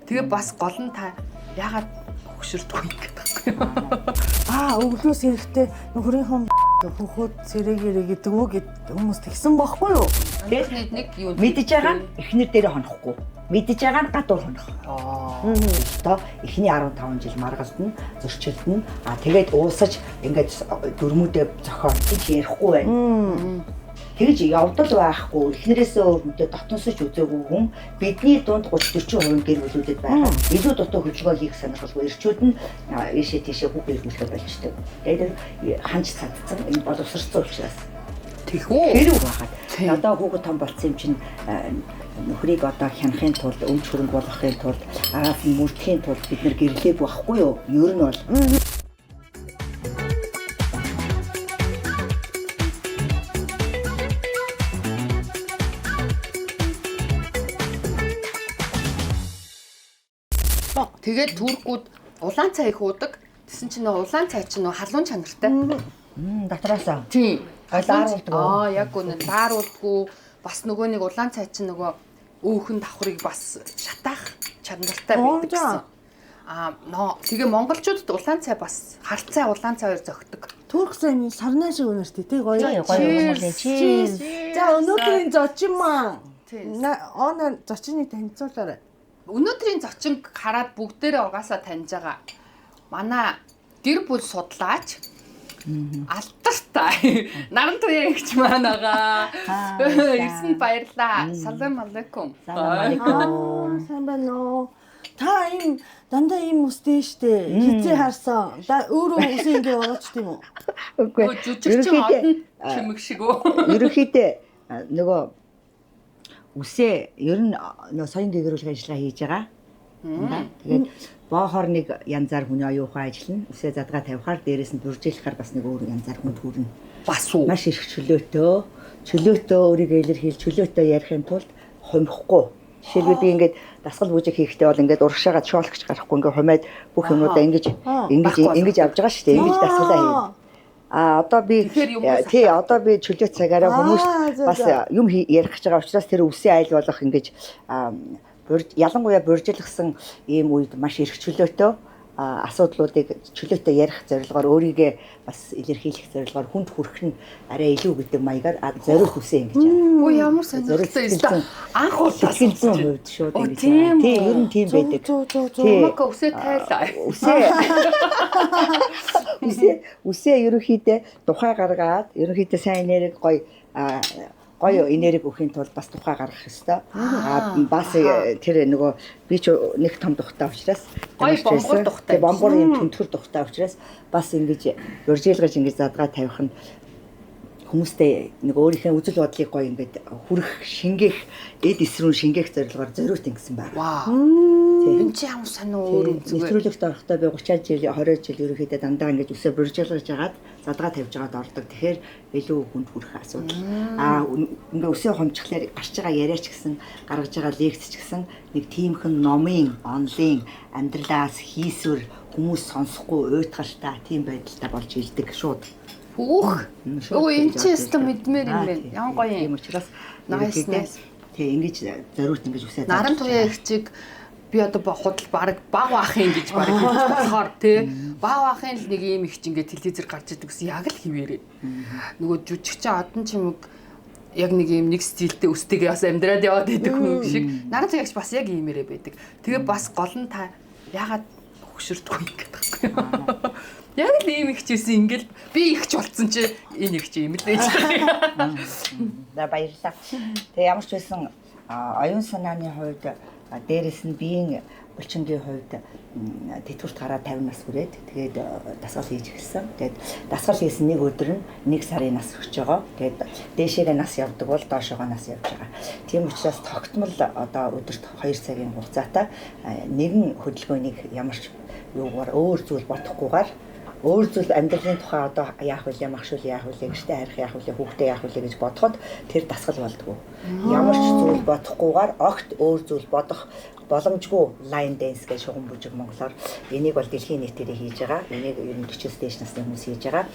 Тэгээ бас гол нь та ягаад хөшөрдөг юм гэдэг байхгүй. Өглөөс эрэхтэй нөхрийнхэн хөхөд цэрэгэрэ гэдэг үү гэд хүмүүс тэгсэн байхгүй юу? Тэгээд нэг юу мэдж байгаа эхнэр дээр хонохгүй. Мэдж байгаа нь гадуур хонох. Одоо эхний 15 жил маргалд нь зөрчилдөн тэгээд уусаж ингээд дөрмүүдээ зохион гэж ярихгүй байна. Тэгж явдал байхгүй эхнэрээсээ өөрөндөө дотносож үзээгүй хүн бидний дунд 30-40% гэр бүлүүдэд байгаа. Илүү дутуу хөдөлгөөн хийх сонирхолгүй ирчүүд нь ийшээ тийшээ бүх иргүүлэхэ болжтой. Тэгээд ханж цадцсан энэ боловсрцсан учраас тэгвүү хэрэг байгаад одоо хүүхэд том болсон юм чинь нөхрийг одоо хянахын тулд өмч хөрөнгө болгохын тулд араас нь мөрдөхийн тулд бид нэр гэрлээг байхгүй юу? Ер нь бол тэгээд туркууд улаан цай их уудаг. Тэсэн чинь улаан цай чинь халуун чанартай. дотроосоо. Тийм. Лааруулдаг. Яг үнэ лааруулдаггүй. Бас нөгөө нэг улаан цай чинь нөгөө өөхөн давхрыг бас шатаах чанартай байдаг гэсэн. Тэгээ монголчуудад улаан цай бас хар цай улаан цайгаар зөгтөг. Турк сайн сарнаа шиг өнөртэй тий гоё. Чиз. За өнөөдрийн зочин маань. Оноо зочныг танилцуулаарай. Өнөөдрийн зочин хараад бүгдээрээ угаасаа таньж байгаа. Манай гэр бүл судлаач Алтартай наран туяа гэгч маань байгаа. Ирсэн баярлаа. Салам алейкум. Сайн байна уу? Та ийм дандаа ийм үстэй штэ. Хизээ харсан. Өөрөө үсэн ингэ болооч тийм үү? Үгүй. Жүжигчин одон чимэг шиг үү? Ерөнхийдөө нөгөө үсээ ер нь соён дээгүүрүүлэх ажиллагаа хийж байгаа. Тэгээд боохоор нэг янзаар хүний оюухан ажиллана. Үсээ задгаа тавихаар дээрээс нь бүржүүлэхээр бас нэг өөр янзаар хүнд хүрнэ. Бас уу. Маш их чөлөөтэй өөрийгөө илэрхийлж чөлөөтэй ярихын тулд хумихгүй. Жишээлбэл би ингээд дасгал бүжиг хийхдээ бол ингээд урагшаагаад шоолгч гарахгүй ингээд хумаад бүх юмудаа ингэж авж байгаа шүү дээ. Ингэж дасгалаа хий. Одоо би одоо би чөлөө цагаараа хүмүүст бас юм ярих гэж байгаа учраас тэр үсээ айл болох ингэж ялангуяа буржилгсан ийм үед маш их чөлөөтэй асуудлуудыг чөлөөтэй ярих зорилгоор өөрийгөө бас илэрхийлэх зорилгоор хүнд хүрэх нь арай илүү гэдэг маягаар зориулт үсээ ингэж байгаа. Өө ямар сонирхолтой юм. Анх удаа 100% шууд ингэж байгаа. Тийм ер нь тийм байдаг. Мөкө үсээ тайлаа. Үсээ ерөнхийдөө тухай гаргаад ерөнхийдөө сайн нэрийг гоё энерги өгөхийн тулд бас тухай гаргах ёстой. Бас тэр нөгөө би ч нэг том тухтай учраас гоё бомбор тухтай. Бомбор юм төнтгөр тухтай учраас бас ингэж урьжээлгаж ингэж задгаа тавих нь хүмүүстэй нэг өөрийнхөө үзэл бодлыг гоё ингээд хүрэх, шингээх, эд эсрүүн шингээх зорилгоор зориулт ингэсэн байна. Вау. Энэ ч ямар сонио өөр үзэг. Нэвтрүүлэгт орохдоо би 30 жил, 20 жил ерөнхийдөө дандаа ингэж үсээ буржилгаж жагаад задгаа тавьж жагаад ордог. Тэгэхээр илүү хүнд хүрэх асуудал. Ингээ үсээ хомчихлаар гарч байгаа яриач гэсэн, гаргаж байгаа лекц ч гэсэн нэг тиймхэн номын, онлын амьдралаас хийсвэр хүмүүс сонсохгүй уйтгартай тийм байдалтай болж илдэг шууд. Өө энэ ч өстө мэдмээр юм байна. Ямар гоё юм учраас nice. Тэг ингэж зориулт ингэж үсээ. Наран туяа ихчиг би одоо худал баг ахын гэж баг хэлж болохоор тий баг ахын л нэг юм их ч ингээд телевизээр гарч идэг гэсэн яг л хിവэрээ. Нөгөө жүжигчин одон чимэг яг нэг юм нэг стилтэй өстэйгээ бас амьдраад яваад байдаг хүн шиг. Наран туяагч бас яг иймэрээ байдаг. Тэгээ бас гол нь та ягаад хөшөрдөг юм гэдэг. Яг л ийм их чийсэн ингээл би ихч болцсон чи энэ их чи юм л ээж. За баярлалаа. Тэгээ ямар ч байсан оюун санааны хувьд дээрэс нь биеийн булчингийн хувьд тэтгэврт гараад 50 нас хүрээд тэгээд дасгал хийж эхэлсэн. Тэгээд дасгал хийсэн нэг өдөр нь 1 сарын нас өгч байгаа. Тэгээд дээшээгээ нас явдаг бол доошоогоо нас явж байгаа. Тийм учраас тогтмол одоо өдөрт 2 цагийн хугацаатай нэгэн хөдөлгөөнийг ямар ч юугаар өөр зүйл бодохгүйгээр өөр зүйл амьдралын тухай одоо яах вэ, мах шүүл яах вэ, гэртээ харих яах вэ, хүүхдээ яах вэ гэж бодоход тэр дасгал болдгоо. Ямар ч зүйл бодохгүйгээр огт өөр зүйл бодох боломжгүй line dance гэж шугам бүжиг монголоор энийг бол дэлхийн нийтээр хийж байгаа. Энийг ер нь 40 стэйш насны хүмүүс хийж байгаа.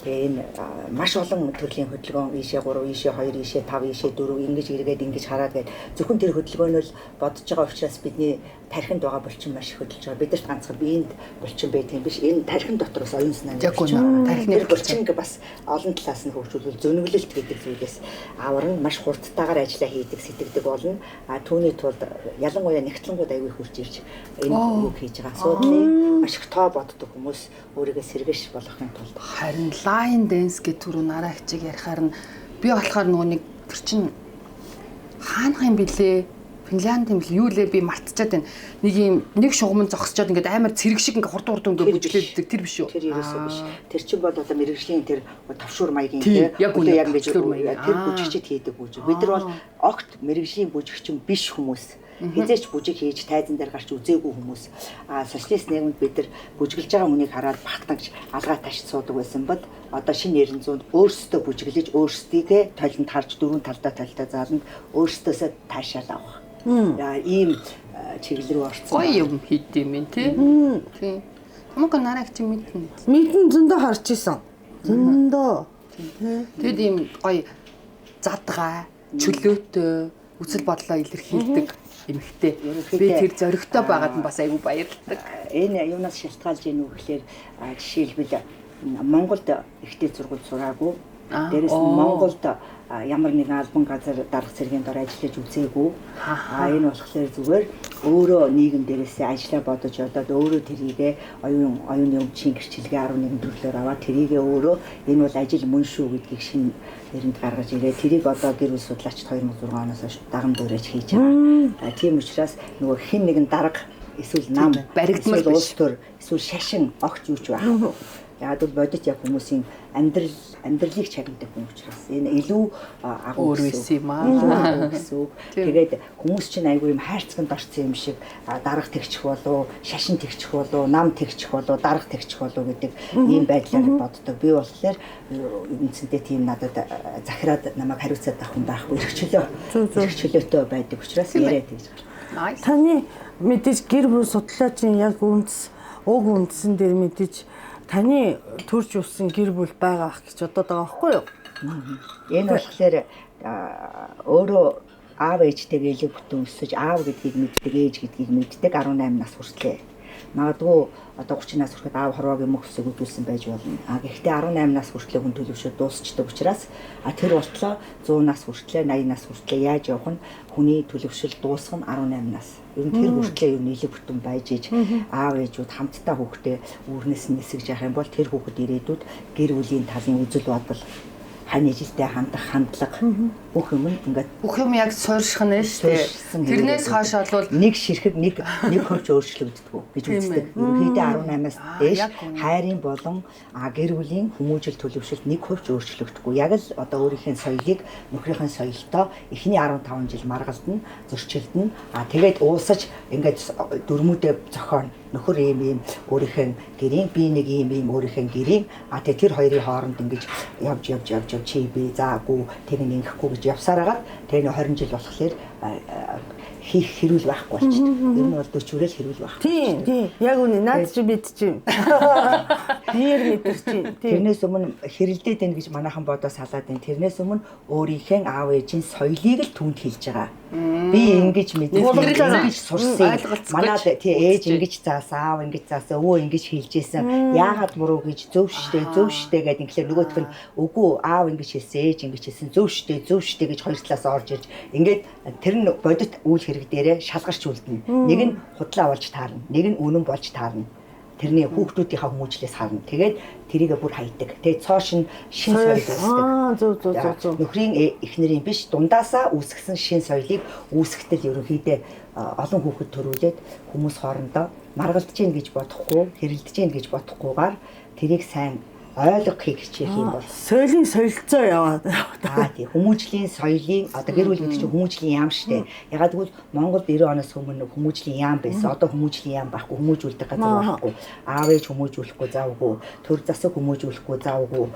Тэгээ энэ маш олон төрлийн хөдөлгөөн ийшээ 3, ийшээ 2, ийшээ 5, ийшээ 4 ингэж эргээд ингэж хараад гээд зөвхөн тэр хөдөлгөөнөө л бодож байгаа учраас бидний тархинд байгаа булчин маш их хөдөлж байгаа. Бидэрт ганцхан биеинд булчин байдаг юм биш. Энэ тархин дотроос оюун санаа тархины булчин бас олон талаас нь хөгжүүлвэл зөниглөлт гэдэг зүйлээс аварн маш хурдтайгаар ажиллаа хийдэг сэтгэдэг болно. А түүний тулд ялангуяа нэгтлэнгууд аягүй хурж ирж энэ үг хийж байгаа. Асуудлыг маш их тоо боддог хүмүүс өөрийгөө сэргээш болгохын тулд харин line dance гэх түрүү нараа хичээг ярихаар нь би болохоор нөгөө нэг тэр чин хаанах юм блэ? Финлянд юм л юу лээ би мартчихад байна. Нэг шугам зогсчоод ингээд амар цэрэг шиг ингээд хурд ингээд бүжиглээдэг тэр биш үү? Тэр ерөөсөө биш. Тэр чинь бол одоо мэрэгжлийн тэр тавшуур маягийн тийм яг ингэж тэр бүжигчд хийдэг бүжиг. Бид нар бол огт мэрэгжлийн бүжигчин биш хүмүүс. Хизээч бүжиг хийж тайзан дээр гарч үзээгүй хүмүүс. Социалист нийгэмд бид нар бүжиглж байгаа хүнийг хараад багтагч алгаа ташд суудаг байсан бод одоо шинэ 900-д өөрсдөө бүжиглэж өөрсдийгөө толинд харж дөрвөн талдаа толтой зааланд өөрсдөөсөө таашаал авах. Ийм чиглэл рүү орсон. Гоё юм хийд юм ээ тий. Тийм. Хамаагүй нараа чи мэднэ. Мэдэн зөндөө харж исэн. Зөндөө. Тэгэд ийм гоё задгаа, чөлөөтэй үсэл бодлоо илэрхийлдэг эмхтэй. Би тэр зоригтой байгаад нь бас айгүй баярлалаа. Энэ юунаас шалтгаалж ийн үү гэхээр жишээлбэл Монголд ихтэй сургууль сураагүй. Дээрээс нь Монголд ямар нэгэн албан газар дарга цэргийн дор ажиллаж үзээгүй. Энэ болохоор зүгээр өөрөө нийгэм дээрээсээ ажиллаа бодож удаад өөрөө тэрийгэ оюуны өмчийн гэрчлэгээ 11 төрлөөр аваад тэрийгэ өөрөө энэ бол ажил мөн шүү гэдгийг шинэ нэрэнд гаргаж ирээ. Тэрийг одоо гэр бүл судлаачид 2006 оноос хойш даган дуурайж хийж байгаа. Тийм учраас нөгөө хэн нэгэн дарга эсвэл нам баригдмал улс төр эсвэл шашин огт юуч байхгүй. Яг л бодит яг хүмүүсийн амьдралыг чагнадаг хүн учраас энэ илүү агуу гэсэн юм аа. Тэгээд хүмүүс чинь айгүй юм хайрцагт орсон юм шиг дарга тэгчих болов, шашин тэгчих болов, нам тэгчих болов, дарга тэгчих болов гэдэг ийм байдлаар боддог. Би болохоор үндсэндээ тийм надад захираад намайг хариуцаад авах хүн байхгүй. Эрхчлөөтэй байдаг учраас яриад гэж. Таны мэдээж гэр бүл судлаачийн яг уг үндсэн дээр мэдээж таны төрж өссөн гэр бүл байгаа ах гэж бодоод байгаа байхгүй юу? Энэ болохоор өөрөө аав ээжтэйгээ илүү бүтэн өсөж аав гэдгийг мэддэг, ээж гэдгийг мэддэг 18 нас хүртлээ. Магадгүй одоо 30 нас хүрэхэд аав хорвоогийн мөх өсөг үзүүлсэн байж болно. Гэхдээ 18 нас хүртлээ хүн төлөвшөд дуусчдаг учраас тэр болтлоо 100 нас хүртлээ 80 нас хүртлээ яаж явах нь хүний төлөвшөл дуусах нь 18 нас. Ер нь тэр хүртлээ юу нийлэг бүтэн байж иж аав ээжүүд хамтдаа хүүхдээ үүрнээс нь нисгэж явах юм бол тэр хүүхэд ирээдүйд гэр бүлийн талын үзэл бодол хань ижилтэй хандах хандлага бүх юм ингээд бүх юм яг суурьших нь шүү дээ. Тэрнээс хойш бол нэг ширхэг нэг хөвч өөрчлөгддөг гэж үздэг. Ерөнхийдөө 18-аас дээш хайрын болон гэр бүлийн хүмүүжил төлөвшөлт нэг хөвч өөрчлөгдөхгүй. Яг л одоо өөрийнхөө соёлыг нөхрийнхөө соёлтой эхний 15 жил маргалдана, зөрчилдөн. Тэгээд уусаж ингээд дөрмүүдээ зохион нөхөр ийм өөрийнхөө гэрийн би нэг ийм өөрийнхөө гэрийн тэгээд тэр хоёрын хооронд ингэж явж чи би заагүй тэг ингэхгүй гэж явсараад тэр 20 жил болохоор хийх хэрүүл байхгүй болчихсон. Ер нь бол 40-өрөө хэрүүл байх. Тийм. Яг үнэ наад чи бид чинь. Биер мэдэрч. Тэрнээс өмнө хэрэлдээд байна гэж манайхан бодоо салаад байна. Тэрнээс өмнө өөрийнхөө аав ээжийн соёлыг л түнд хэлж байгаа. Би ингэж мэдээ сурсан. Манайд тий ээж ингэж заасан, аав ингэж заасан, өвөө ингэж хэлжсэн. Яагаад буруу гэж зөв штэ гэдэг ингээр нөгөөх нь үгүй аав ингэж хэлсэн, ээж ингэж хэлсэн, зөв штэ гэж хоёр талаас орж ирж ингээд тэр нь бодит үйл хэрэг дээрээ шалгарч үлдэнэ. Нэг нь худлаа болж таарна, нэг нь үнэн болж таарна. Тэрний хүүхдүүдийнхээ хүмүүжлээс харна. Тэгээд тэрийгэ бүр хайдаг. Тэгээд цоош нь шин соёл үүсдэг. Зөв. Нөхрийн эхнэрийн биш дундаасаа үүсгэсэн шин соёлыг үүсгэтэл ерөнхийдөө олон хүүхэд төрүүлээд хүмүүс хоорондоо маргалдаж гин гэж бодохгүй, хэрэлдэж гин гэж бодохгүйгээр тэрийг сайн ойлгох хичээх юм бол соёлын соёлцоо яваад. Тийм хүмүүжлийн соёлын одоо гэр бүл гэдэг чинь хүмүүжлийн яам штэ. Ягаад гэвэл Монголд 90 оноос өмнө хүмүүжлийн яам байсан. Одоо хүмүүжлийн яам байхгүй, хүмүүжүүлдэг газар байхгүй. Аав ээж хүмүүжүүлэхгүй заавгүй, төр засаг хүмүүжүүлэхгүй заавгүй.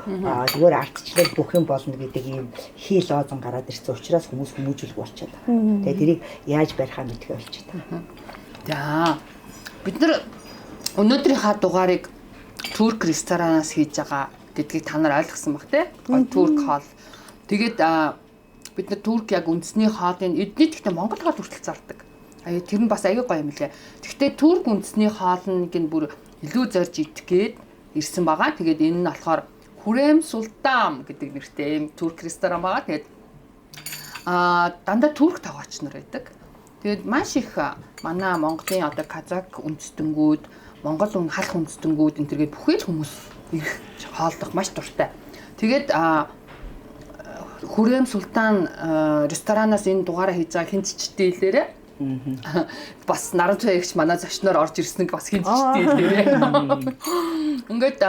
Зүгээр ардчлал бүх юм болно гэдэг ийм хий лозон гараад ирсэн учраас хүмүүс хүмүүжүүлэх болчиход байгаа. Тэгээ тэрийг яаж барихаа мэдхээ болчиход байгаа. За. Бид нар өнөөдрийнхаа дугаарыг турк ресторанаас хийж байгаа гэдгийг та нар ойлгосон баг тий? Турк хоол. Тэгээд бид нар турк яг үндэсний хоолыг эдний гэхдээ монгол хоол хүртэл зардаг. Тэр нь бас аягүй гоё юм лээ. Гэхдээ турк үндэсний хоолныг нь бүр илүү зорж идэх гээд ирсэн байгаа. Тэгээд энэ нь болохоор Хүрем Султан гэдэг нэртэй юм турк ресторан байгаа. Тэгээд дандаа турк таваач нар байдаг. Тэгээд маш их манай Монголын одоо казак үндэстэнгүүд, Монгол халах үндэстэнгүүд энэ төргээд бүхэл хүмүүс ирэх хооллох маш дуртай. Тэгээд Хүрем Султан ресторанаас энэ дугаараа хийж байгаа хинцчтэй хэлээрээ бас наранчаа ягч манай зочноор орж ирсэн бас хинцчтэй хэлээрээ. Ингээд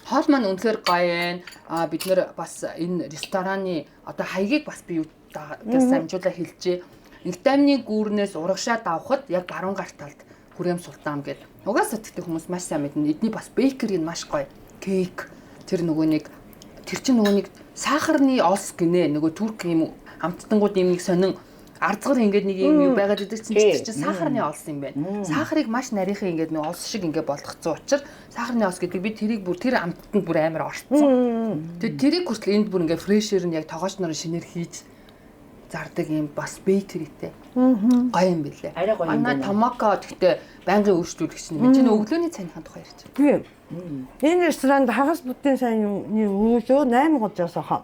хоол маань үнэхээр гоё байна. Бид нэр бас энэ рестораны одоо хаягийг бас би юудаас амжуулаа хэлжээ. Инх таймны гүүрнээс урагшаа давхад яг баруун гарт талд Хүрем Султан гэдэг. Угаасаа тэгтээ хүмүүс маш сайн мэднэ. Эдний бас бейкери нь маш гоё. Кейк тэр чинь нөгөө нэг сахарны олс гинэ. Нөгөө турк юм амттангууд юм нэг сонин ардгар ингээд нэг юм байгаад идэг чинь сахарны олс юм байна. Сахарыг маш нарийнхан ингээд нэг олс шиг ингээд болгоцсон учраас сахарны олс гэдэг би тэрийг бүр тэр амттанд бүр амар орцсон. Тэгээд тэрийг хүртэл энд бүр ингээд фрешэр нь яг тогооч нарын шинээр хийж зардаг юм бас бейкеритэй. Гоё юм билээ. Манай Томако гэхдээ байнгын өөрчлөлөгч нь чинь өглөөний цайны тухай ярьж байна. Энэ ресторанд хагас бүтэн сайнны өглөө 8 годоос хаа.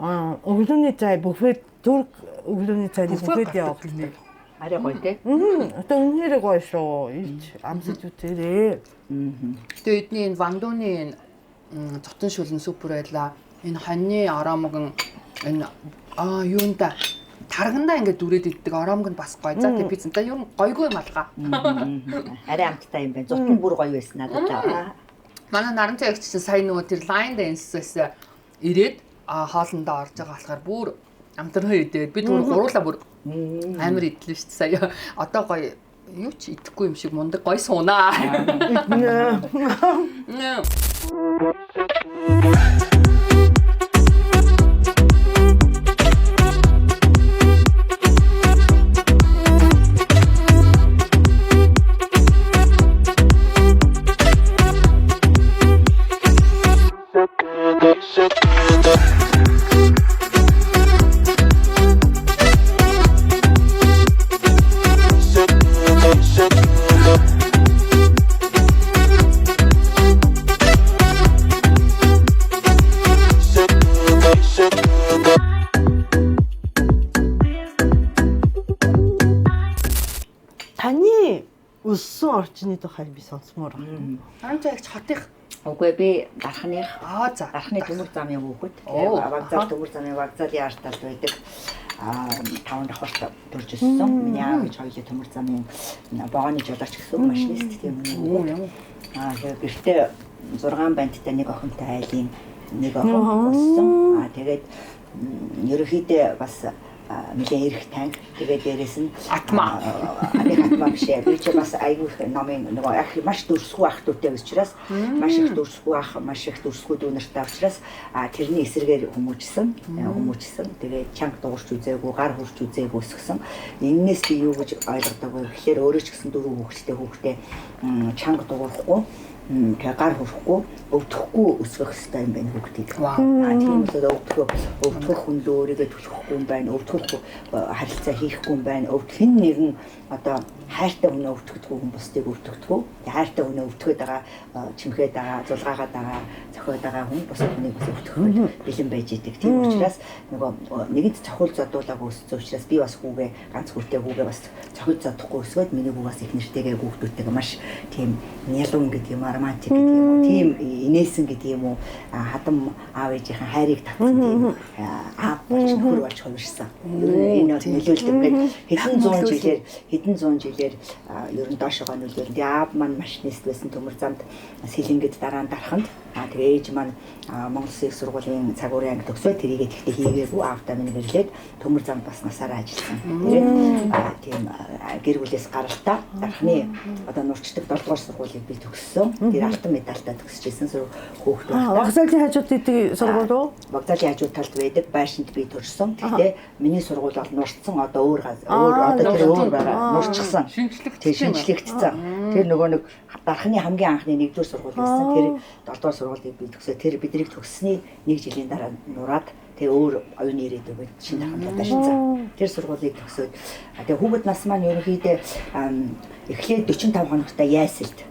Өглөөний цай буфет турк өглөөний цайны буфет явуулдаг. Арай гоё тий. Одоо үнээр гоё шүү. Ийч амсаж үтээрээ. Тэгээ эдний энэ вандууны цотон шүлэн супер байлаа. Энэ хоньны аромог энэ юунда таргандаа ингээд дүрээд иддэг оромог нь бас гоё. За тэгээ пиццантай юу гойгүй юм алгаа. Арай амттай юм байна. Зутан бүр гоё байсан надад. Манай наранчаа ягч чинь сая нөгөө тэр line dance-с ирээд хоолндоо орж байгаа болохоор бүр амтраа идээд бид гуруулаа бүр амар идлээ шүү дээ сая. Одоо гоё юу ч идэхгүй юм шиг мундаг гоё суунаа. Таны өссөн орчны тухайг би сонсмоор байна. Наранчаа ягч хотынх. Үгүй би дархных За дархны төмөр замын хүүхэд. Вокзал төмөр замын вокзалын арт талд байдаг. 5 давхарт төрж өссөн. Миний аав гэж хоёулаа төмөр замын богооны жолооч гэсэн машинист тийм юм. Гэртээ 6 банттай нэг охинтой айлын нэг охин өссөн. Тэгээд ерөөхдөө бас нэлээд ирэх танк. Тэгээд дээрэс нь атма биш. Би ч бас аюул номын нөгөө ах маш дөрсгүй ах дүүтэй учраас маш их дөрсгүй ах, маш их дөрсгүй дүүнэртэй учраас тэрний эсрэгээр хүмүүжсэн. Тэгээд чанга дуурч үзээгүй, гар хурч үзээгүй өсгсөн. Эннээс би юу гэж ойлгодог вэ гэхээр өөрөө ч гэсэн 4 хүүхэдтэй чанга дуурахгүй, гар хурахгүй, өвдөхгүй өсгөх хэрэгтэй юм байна хүүхдийг. Тийм л өвдөх хүнд өөрийгөө төлөхгүй юм байна, өвдөх харилцаа хийхгүй юм байна, хэн нэгэн одоо хайртай хүнээ өвдөгдөх хүн бусдыг өвдөгдөх. Хайртай хүнээ өвдөхөд байгаа, чимхээд байгаа, зулгаагаад байгаа, зохиод байгаа хүн бусад хүнийг бас өвдөхөд бэлэн байж идэг. Тийм учраас нөгөө нэгэнд цохол задуулаагүй өссөн учраас би бас хүүгээ ганц хүртэй хүүгээ бас цохиж задахгүй өсгөөд миний хүү бас их нэртэйгээ хүүхдүүдтэйгээ маш тийм нялуун гэдэг юм, романтик гэдэг юм, тийм инээсэн гэдэг юм уу, хадам аав ээжийн хайрыг татсан тийм аав болж нөхөр болж хувирсан. Энэ нөлөөлдөг ингээд хэдэн зуун жилээр ер нь доошогоо нөлөөлсөн. Тэгээ аав маань машинист байсан төмөр замд сэлэнгэд дараа нь дараханд тэгээ ээж маань Монгол Улсын их сургуулийн цагуурын анги төгсөө тэрийгээ тэгтээ хийгээгүй аавтаа минь гэрлээд төмөр замд бас насаараа ажилласан. Тэгээд тийм гэр бүлээс гаралтаа дарахны одоо нурчдаг 7 дугаар сургуулийг би төгссөн. Тэр алтан медальтай төгсөжсэн хүүхэд байна. Вокзалын хажууд идэг сургууль уу? Вокзалын хажууд талд байдаг байшинд би төрсөн. Гэхдээ миний сургууль бол нурцсан одоо өөр одоо тэр өөр байгаа нурчсан. Шинжлэгдсэн. Тэр нөгөө нэг дархны хамгийн анхны 1-р сургууль байсан. Тэр 7-р сургуулийг би төгсөө. Тэр биднийг төгссөний 1 жилийн дараа нураад тэгээ өөр оюуны ирээд өгөөд шинэ дарханд удашсан. Тэр сургуулийг төгсөөд тэгээ хүүхэд нас маань ерөнхийдөө эхлээд 45 хоногтой яйсэлд.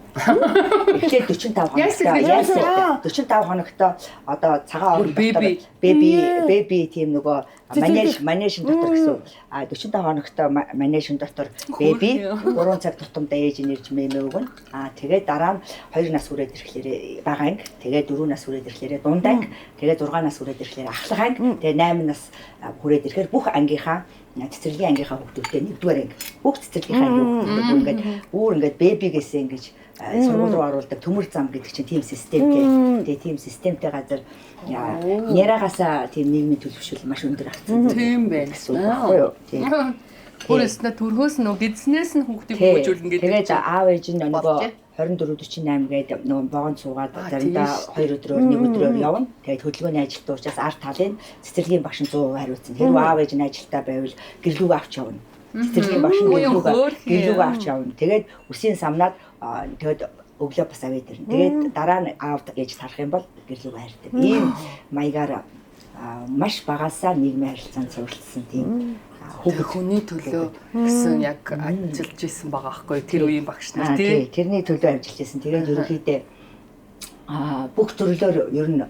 Эхлээд 45 хоногтой яйсэлд 45 хоногтой одоо цагаан орон беби тийм нөгөө манежин дотор гэсэн. 45 хоногтой манежин дотор беби 3 цаг тутамдаа ээж нэрж мэмээ өгнө. Тэгээд дараа нь 2 нас хүрээд ирэхлээр бага анги, тэгээд 4 нас хүрээд ирэхлээр дунд анги, тэгээд 6 нас хүрээд ирэхлээр ахлах анги, тэгээд 8 нас хүрээд ирэхээр бүх ангийнхаа цэцэрлэгийн ангийнхаа хүүхдүүдтэй 1-р анги. Бүх цэцэрлэгийн анги хүүхдүүд ингээд бебигээс ингэж сургууль руу оруулдаг төмөр зам гэдэг чинь тийм системтэй. Тэгээ тийм системтэй газар яраагасаа тийм нийгмийн төлөвшөл маш өндөр агцсан. Тийм байна гэсэн үг байхгүй юу? Тийм. Өөрөөснөө төрхөөс нөгөө гидснээс нь хүүхдийг хөгжүүлнэ гэдэг. Тэгээд аав ээж нь нөгөө 24-48 гээд нөгөө богонд суугаад заримдаа 2 өдрөөр 1 өдрөөр явна. Тэгээд хөдөлгөөний ажилд уучаас арт талын цэцэрлэгийн багш нь 100% хариуцсан. Хэрвээ аав ээж нь ажилдаа байвал гэрлүүг авч явна. Цэцэрлэгийн багш нь гэрлүүг авч явна. Тэгээд үсийн самнаад тэгээд өглөө бас аваад ирнэ. Тэгээд дараа нь аавд ээж тарах юм бол гэрлүүг хайрдаг. Ийм маягаар маш багасаа нийгмийн харилцаанд суралцсан тийм хүний төлөө гэсэн яг ажиллаж исэн байгаа байхгүй тэр үеийн багш нар тийм тэрний төлөө ажиллаж исэн. Тэгээд ерөнхийдөө бүх төрлөөр ер нь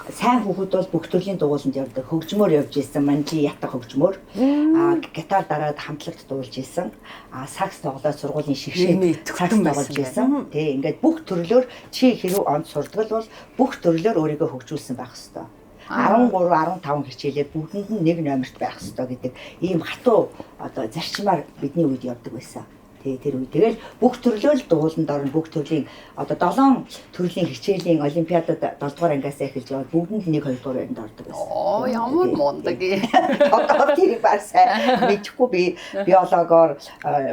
сайн хүүхэд бол бүх төрлийн дугууланд явдаг. Хөгжмөөр явж исэн, манжи ятах хөгжмөөр. Гитар дараад хамтлагт дуулж исэн. Сакс тоглоод сургуулийн шигшээд сакс тоглож исэн. Тэг ингээд бүх төрлөөр чи хэрэг онд сурдаг бол бүх төрлөөр өөрийгөө хөгжүүлсэн байх хэвээр. 13 15 хичээлээр бүгдэнд нь нэг номерт байх хэвээр гэдэг ийм хатуу одоо зарчмаар бидний үед явдаг байсан. Тэр үед тэгэл бүх төрлөөл дууланд орно бүх төрлийн одоо 7 төрлийн хичээлийн олимпиадад 7 дугаар ангиас эхэлж яваад бүгдэнд 1 2 дугаар ангид ордог байсан. Ямар мундаг юм. Одоо тэр барсаа мэдхгүй би биологоор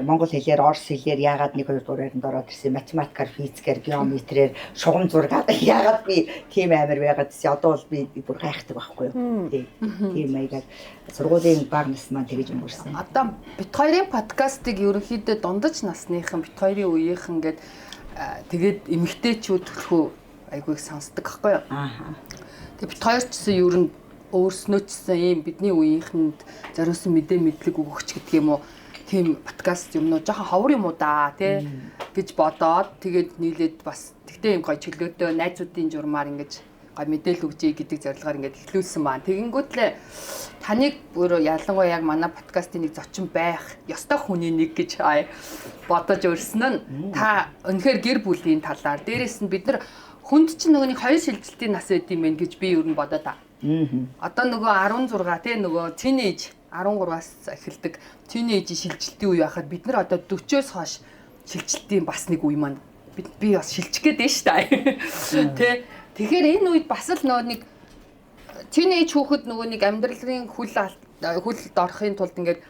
монгол хэлээр орос хэлээр яагаад 1 2 дугаар ангид ороод ирсэн математикаар физикээр геометрээр шугам зургаад яагаад би тийм амар байгаад гэсэн. Одоо бол би бүр гайхдаг байхгүй юу. Тийм маягаар сургуулийн баг нас маань тэгэж өнгөрсөн. Одоо бит хоёрын подкастыг ерөнхийдөө дундаж насныхан бит хоёрын үеийнхэн гээд тэгээд эмэгтэйчүүд төлхөө айгүй их сонсдог байхгүй юу? Тэгээд бит хоёр ч гэсэн ер нь өөрснөөчсөн ийм бидний үеийнхэнд зориулсан мэдээ мэдлэг өгөгч гэдэг юм уу? Тийм подкаст юмнуу жоохон ховор юм уу да тий гэж бодоод тэгээд нийлээд бас тэгтээ юм гоё чөлөөтэй найзуудын журмаар ингэж гой мэдээлэл өгчэй гэдэг зорилгоор ингээд эхлүүлсэн маань. Тэгэнгүүтлээ таныг бүр ялангуяа яг манай подкастын нэг зочин байх ёстой хүний нэг гэж бодож өрсөн нь та үнэхээр гэр бүлийн талаар дээрэс нь бид нар хүнд чинь нөгөө нэг хоёр шилжилтийн нас байд юм байна гэж би ер нь бодоод та. Одоо нөгөө 16 тий нөгөө тинейж 13-аас эхэлдэг тинейжийн шилжилтийн үе байхад бид нар одоо 40-оос хойш шилжилтийн бас нэг үе маань би бас шилжих гээд байна шүү дээ. Тэ тэгэхээр энэ үед бас л нөгөө нэг тинейж хүүхэд нөгөө нэг амьдралын хүлд орохын тулд ингээд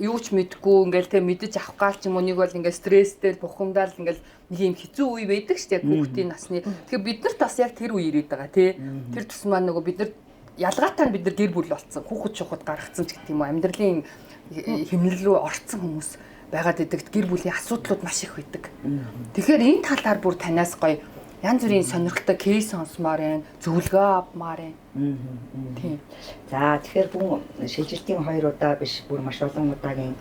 юу ч мэдгүй ингээл тэ мэдэж авах гал ч юм уу нэг бол ингээд стресстэй бухимдал ингээл нэг юм хэцүү үе байдаг шүү дээ хүүхдийн насны. Тэгэхээр бид нарт бас яг тэр үе ирээд байгаа тий. Тэр тусмаа нөгөө бид нар ялгаатай бид нар гэр бүл болцсон хүүхэд шухад гаргацсан ч гэдэг юм уу амьдралын хэмнэл рүү орцсон хүмүүс байгаад идэг гэр бүлийн асуудлууд маш их байдаг. Тэгэхээр энэ талаар бүр танаас гоё янз бүрийн сонирхолтой кейс сонсмоор байна, зөвлөгөө авмаар байна. Тийм. За тэгэхээр хүн шилжилтийн 2 удаа биш бүр маш олон удаагийн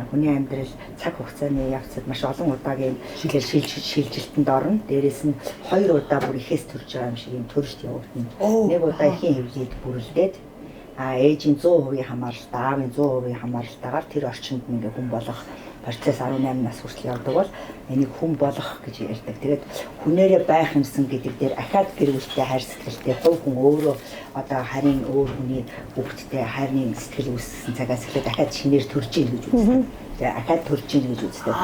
хүний амьдрал цаг хугацааны явцад маш олон удаагийн шилжилтэнд орно. Дээрээс нь 2 удаа бүр ихээс төрж байгаа юм шиг юм төрөлт явагдана. Нэг удаа ихийн хөвлөд бүрэлдээд ээжийн 100% хамааралтай, аавын 100% хамааралтайгаар тэр орчинд ингээ хүн болох процесс 18 нас хүртэл явдаг бол энийг хүн болох гэж ярьдаг. Тэгээд хүнээрээ байх юмсан гэдэг дээр ахаад гэр бүлтэй хайр сэтгэлтэй хувь хүн өөрөө одоо харин өөр хүний хүүхдтэй хайрын сэтгэл үүссэн цагаас эхлээд дахиад шинээр төрж ийн гэж үздэг. ахаад төрж ийн гэж үздэг.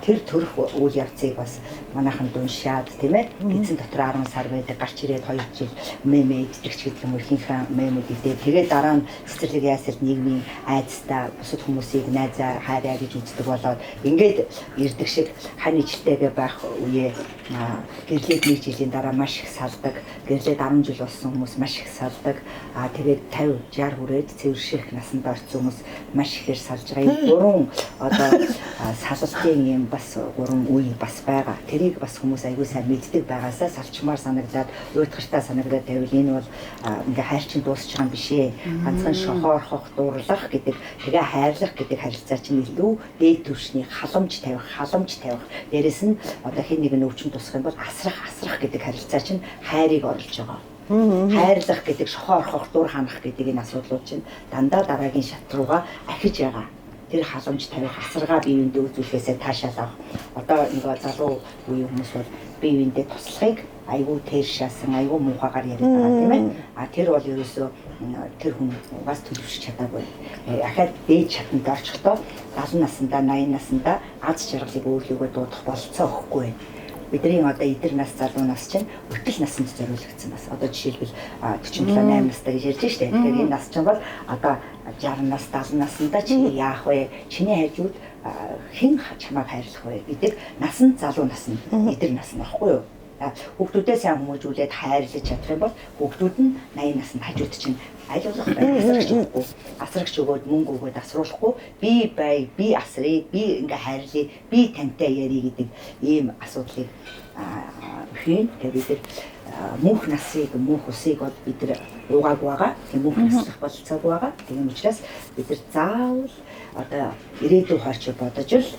Тэр төрөх үйл явцыг бас манайхан уншаад тийм ээ эзэн дотор 10 сар байдаг гарч ирээд 2 жил мемэ идэгч гэдэг юм ихэнхэн мемэд идээ. Тэгээд дараа нь цэцэрлэг яасэр нийгмийн айдастай бусад хүмүүсийг найзаа хайраа гэж үздэг болоод ингээд ирдэг шиг хань ижлтэйгээ байх үе гэрлээд 1 жилийн дараа маш их салдаг. Гэрлээд 10 жил болсон хүмүүс маш их салдаг. Тэгээд 50 60 хүрээд цэвэрших насанд орсон хүмүүс маш ихээр салж байгаа. Энэ гурван одоо салалтын юм бас гурван үе бас байгаа. Тэрийг бас хүмүүс аягүй сайн мэддэг байгаасаа салчмаар санагдаад уйтгартай санагдаад байвал энэ бол ингээ хайрчин дуусч байгаа юм биш ээ. Ганцхан шохоорхох, дурлах гэдэг тэгээ хайрлах гэдэг харилцаа чинь илүү дээд түвшний халамж тавих. Дээрэс нь одоо хэн нэг нь өвчин тусах юм бол асрах гэдэг харилцаа чинь хайрыг оруулж байгаа. Хайрлах гэдэг шохоорхох, дур ханах гэдэг энэ асуудлууд чинь дандаа дараагийн шат руугаа ахиж байгаа. Тэр халамж тавих асаргаа биеиндээ үзүүлэхээсээ таашаал авах. Одоо ингээ залуу үеийн хүмүүс бол биеиндээ туслахыг айгүй тэршаасан, айгүй муухагаар яриад байгаа тийм ээ. Тэр бол ерөөсөө тэр хүн бас төлөвшөж чадаагүй. Ахаад дээд шатанд орчихдоо 70 наснда, 80 наснда аз жаргалыг өөрлөгөө дуудах болцоо өгөхгүй байна. Бидний одоо эдэр нас залуу нас чинь өтөл насанд зориулагдсан бас. Одоо жишээлбэл 47 8 настай гэж ярьж штэ. Тэгэхээр энэ нас чинь бол одоо 60 нас 70 наснда чи яах вэ? Чиний хайжууд хэн чамайг хайрлах вэ гэдэг насан залуу наснд эдэр нас нь баггүй юу? Хүүхдүүдээ сайн хүмүүжүүлээд хайрлаж чадах юм бол хүүхдүүд нь 80 наснд хажууд чинь айлуулах байх. Асрагч өгөөд мөнгө өгөөд асруулахгүй би асрыг, би ингээ хайрлая, би тантай ярий гэдэг ийм асуудлыг хийн. Тэгээд мөнх насыг, мөнх усыг бол бид нар угааг байгаа. Тийм мөнх наслах болцоогүй байгаа. Тийм учраас бид нар заавал одоо ирээдүйн хорч бодож л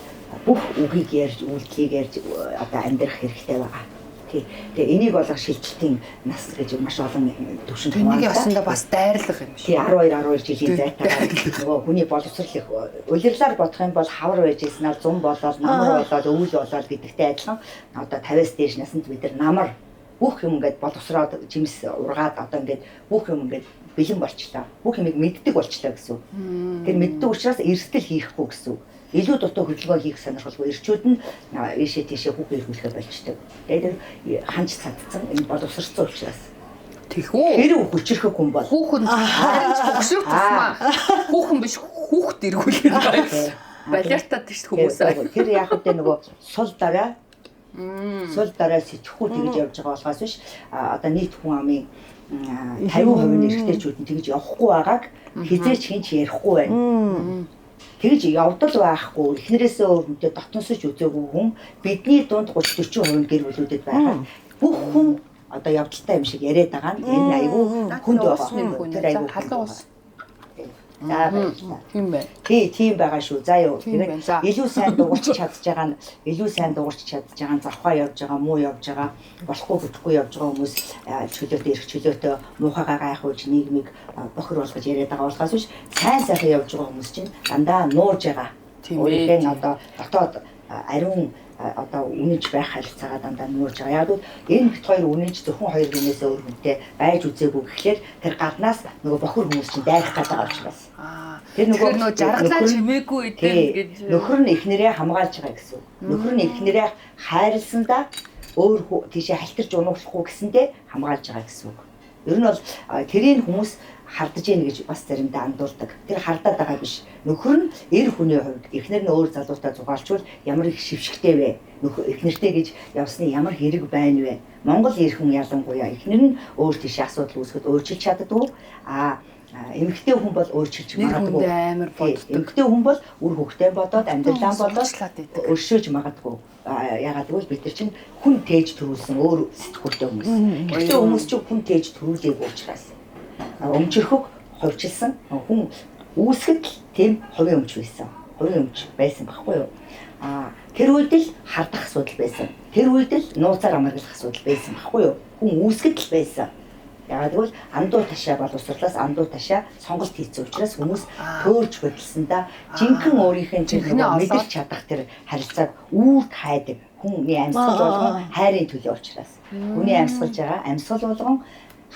бүх үгийг ярьж, үйлдэлийг ярьж одоо амьдрах хэрэгтэй байгаа. Тэгээ энийг болгох шилжилтийн нас гэж маш олон төвшөнд хуваалцсан. Энийг ясандаа бас дайрлах юм шиг. 12 жилийн зайтайгаар нөгөө хүний боловсрол улирлаар бодох юм бол хавар байж ирсэнээр зам болоод намар болоод өвөл болоод гэдэгтэй адилхан одоо 50-аас дээш наснд бид нар намар бүх юм ингээд боловсроод жимс ургаад одоо ингээд бүх юм ингээд бэлэн болчлаа. Бүх юмыг мэддэг болчлаа гэсэн. Тэр мэддэг учраас эрсдэл хийхгүй гэсэн. Илүү дутуу хөдөлгөөн хийх сонирхолгүй ирчүүд нь ийшээ тийшээ хүүхээ ирүүлэхэ болчдөг. Тэгээд ханж цадцсан энэ боловсрцсан учраас. Тэхүү. Тэр хүчрэх хүн бол хүүхэн харинч богшрох тусмаа. Хүүхэн биш хүүхд иргүүлэх байх. Балертад тийш хүмүүс. Тэр яг үдэ нөгөө сул дараа сэтгэхүй тэгж явж байгаа болохоос биш одоо нийт хүн амын 50% нь эрэгтэйчүүд нь тэгж явахгүй байгааг хизээч хинч ярихгүй байна. Тэгж явдал байхгүй эхнэрээсээ өөрөндөө дотносож үзээгүй хүн бидний дунд 30-40% гэр бүлүүдэд байгаа. Бүх хүн одоо явдалтай юм шиг яриад байгаа нь энэ айгүй хүнд болсон хүн. Тэр айгүй халуун ус. Тийм байна. Тийм байгаа шүү. За юу. Тэгээд илүү сайн дуурч чадж байгаа нь завхаа явж байгаа, муу явж байгаа, болохгүй бүтэхгүй явж байгаа хүмүүс чөлөөтэй ирэх чөлөөтэй муухайгаа гайхуулж нийгмийг бохир болгож яриад байгаа болохоос биш сайн сайхан явж байгаа хүмүүс чинь дандаа нууж байгаа. Өөрийнхөө одоо дотоод ариун одоо үнэж байх харилцаагаа дандаа нууж байгаа. Яг л энэ бит хоёр үнэж зөвхөн хоёр хүнээсээ өөр хүнтэй байж үзээгүй гэхлээр тэр гаднаас нөгөө бохир хүмүүс чинь дайрах гэдэг учраас. Тэр нөгөө жаргалаа чимээгүй эдэн гэж нөхөр нь эхнэрээ хамгаалж байгаа гэсэн. Нөхөр нь эхнэрээ хайрласандаа өөр тийшээ халтарч унуулахгүй гэсэндээ хамгаалж байгаа гэсэн үг. Ер нь бол тэрийг хүмүүс хардж ийн гэж бас заримдаа андуурдаг. Тэр хардаад байгаа биш. Нөхөр нь эр хүний хувьд эхнэр нь өөр залуутай зугаалчвал ямар их шившгтэй вэ? Эхнэртэй гэж явсны ямар хэрэг байна вэ? Монгол эр хүн ялангуяа эхнэр нь өөр тийш асуудал үүсгэхэд өөрчилж чаддгүй. Эмэгтэй хүн бол өөрчилж магадгүй. Амар боддог. Эмэгтэй хүн бол үр хөвгтэй бодоод амьдралаа бодоод өршөөж магадгүй. Ягаад гэвэл бид нар чинь хүн тээж төрүүлсэн өөр сэтгүүлтэй хүмүүс. Эмэгтэй хүмүүс чинь хүн тээж төрүүлээгүй учраас өмчөрхөг хувьчилсан хүн үүсгэд тийм хувийн өмч байсан. Хувийн өмч байсан баггүй юу? Тэр үед л хардах асуудал байсан. Тэр үед л нууцаар амарлах асуудал байсан баггүй юу? Хүн үүсгэд л байсан. Ягаад гэвэл андуу ташаа боловсрлаас андуу ташаа сонголт хийсэн учраас хүмүүс төөрж хөдөлсөндөө жинхэнэ өөрийнхөө мэдэрч чадах тэр харилцааг үүрд хайдаг. Хүний амьсгал болгон хайрын төлөө учраас. Хүний амьсгалж байгаа амьсгал болгон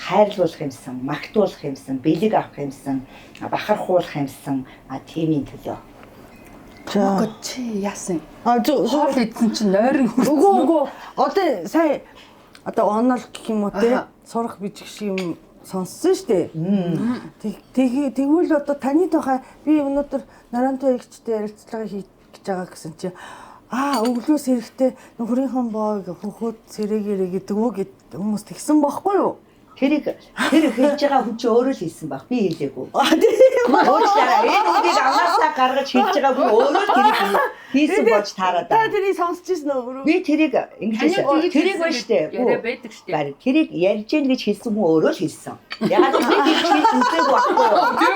хайрлуулах юмсан, магтуулах юмсан, бэлэг авах юмсан, бахархуулах юмсан тиймийн төлөө. Үгүй чи яасан? Хоол идсэн чинь нойрон Үгүй. Одоо сая онол гэх юм уу те сурах бичиг шиг юм сонссон шүү дээ. Тэгвэл одоо таны тухай би өнөөдөр нарантай эгчтэй ярилцлага хийж байгаа гэсэн чи өглөөс эрэхтэй нөхрийнхэн боо хөхөд сэрэгэрэ гэдэг үг хүмүүс тэгсэн байхгүй юу? Тэр хэлж байгаа хүн чи өөрөө л хэлсэн баг. Би хэлээгүй. Уучлаарай. Энэ үгийг амаасаа гаргаж хэлж байгаа хүн өөрөө л тэрийг хийсэн болж таараад байна. Та тэрийг сонсчихсон уу? Би тэрийг ингэж тэрийг ба штэ. Яриа байдаг штэ. Барь тэрийг ярьж гэн гэж хэлсэн хүн өөрөө л хэлсэн. Ягаад гэвэл би хэлж үзээгүй байхгүй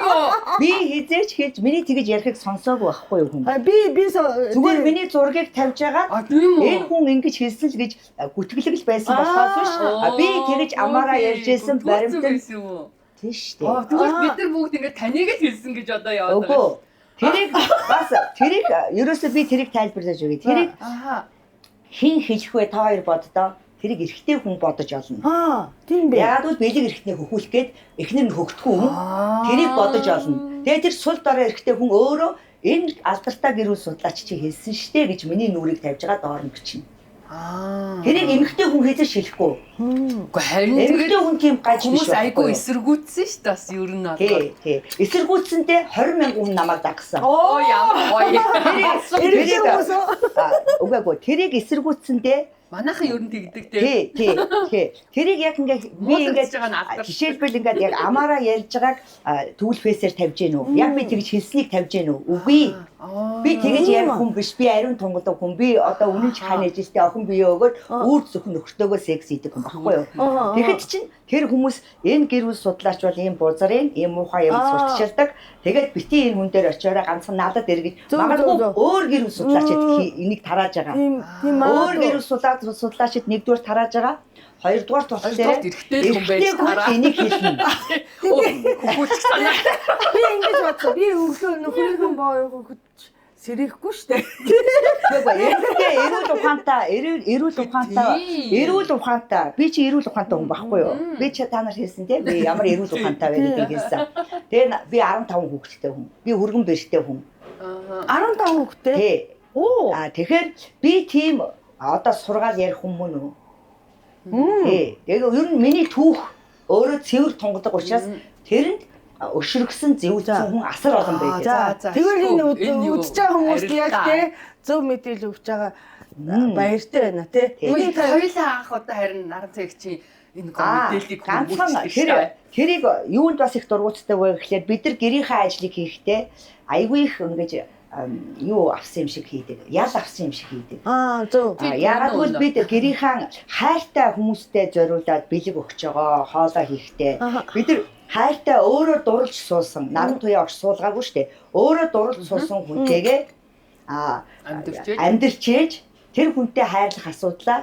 юу? Би хизээч хэлж миний тэгэж ярихыг сонсоогүй байхгүй юу хүн. Би зүгээр миний зургийг тавьж байгаа. Энэ хүн ингэж хэлсэн л гэж гүтгэлэг л байсан болохоос биш. Би тэгэж амаараа ярьж байсан баримтал тийш дээ. Тэгвэл бид нар бүгд ингээд таныг л хэлсэн гэж одоо яваад байгаа. Үгүй. Тэрийг ерөөсөө би тэрийг тайлбарлаж өгье. Тэрийг хин хэлэх вэ та хоёр боддоо. Тэрийг эрэгтэй хүн бодож олно. Тийм бэ. Яагаад гэвэл бэлэг эрэгтний хөхүүлэх гээд эхнэр нь хөгтгөн хүн тэрийг бодож олно. Тэгээ тэр сул дорой эрэгтэй хүн өөрөө энэ алдартай гэр бүл судлаач чи хэлсэн штэ гэж миний нүрийг тавьж байгаа доор нь бичнэ. Тэрийг эмэгтэй хүн хийж шилэхгүй. Гэхдээ харин эмэгтэй хүн тийм гаж биш. Хүмүүс айгүй эсэргүүцсэн шүү дээ бас ер нь одоо. Тий. Эсэргүүцсэндээ 20 мянган хүн намайг дагсан. Ямар гоё. Тэрийг эсэргүүцсэндээ манайхан ер нь тэгдэг дээ. Тий. Тэрийг яг ингээд би ингээд жишээлбэл ингээд яг амаараа ярьж байгааг Google Face-ээр тавьж гэнэ үү? Яг би тэгж хэлснийг тавьж гэнэ үү? Үгүй. Би тэгэж ярих хүн биш. Би ариун тунгалаг хүн. Би одоо үнэн ч хаана ижтэй охин бие өгөөд үүр зөвхөн нөхртөөгөө секс хийдэг хүн багхгүй юу? Тэгэхэд чинь тэр хүмүүс энэ гэр бүл судлаач бол ийм бузарын, ийм муухай юм сурталчилдаг. Тэгээд бити энэ хүн дээр очиороо ганцхан надад эргэж магадгүй өөр гэр бүл судлаачид энийг тарааж байгаа. Өөр гэр бүл судлаачид нэгдүгээр тарааж байгаа. Хоёрдугаар тул дээр эрэгтэй хүн байж тараа. Энийг хэлнэ. Хөхүүлчих санаа. Би ингэж бодсон. Би өглөө нөхрийнхөө боо хөхөж сэрэхгүй штэ. Гэхдээ эрүүл ухаантай. Би чи эрүүл ухаантай хүн байхгүй юу? Би чи та нар хэлсэн тийм би ямар эрүүл ухаантай вэ гэдгийг хэлсэн. Тэгээ би 15 хүүхэдтэй хүн. Би өргөн бэрхтэй хүн. 15 хүүхэдтэй? Тий. Тэгэхээр би тийм одоо сургаал ярих хүн мөн үү? Тэгээ ер нь миний түүх өөрөө цэвэр тунгадаг учраас тэрэнд өшрөгсөн зэвүүлсэн хүн асар олон байдаг. Тэгвэл энэ үдчихэж байгаа хүмүүст яг те зөв мэдээлэл өгч байгаа баяртай байна те. Энийг хоёулаа анх одоо харин наран цагч чи энэ мэдээллийг ганцхан тэрийг юунд бас их дургуутдаг вэ гэхлээр бид нар гэрийнхээ ажлыг хийхдээ айгүй их ингэж юу авсан юм шиг хийдэг. Ял авсан юм шиг хийдэг. Зөв. Яагаад гэвэл бид гэрийнхэн хайртай хүмүүстэй зориулаад бэлэг өгч байгаа хоолоо хийхдээ бид нар хайртай өөрөө дурлж суусан наран туяа орч суулгаагүй штэ. Өөрөө дурлж суусан хүнтэйгээ амьдрчээж тэр хүнтэй хайрлах асуудлаа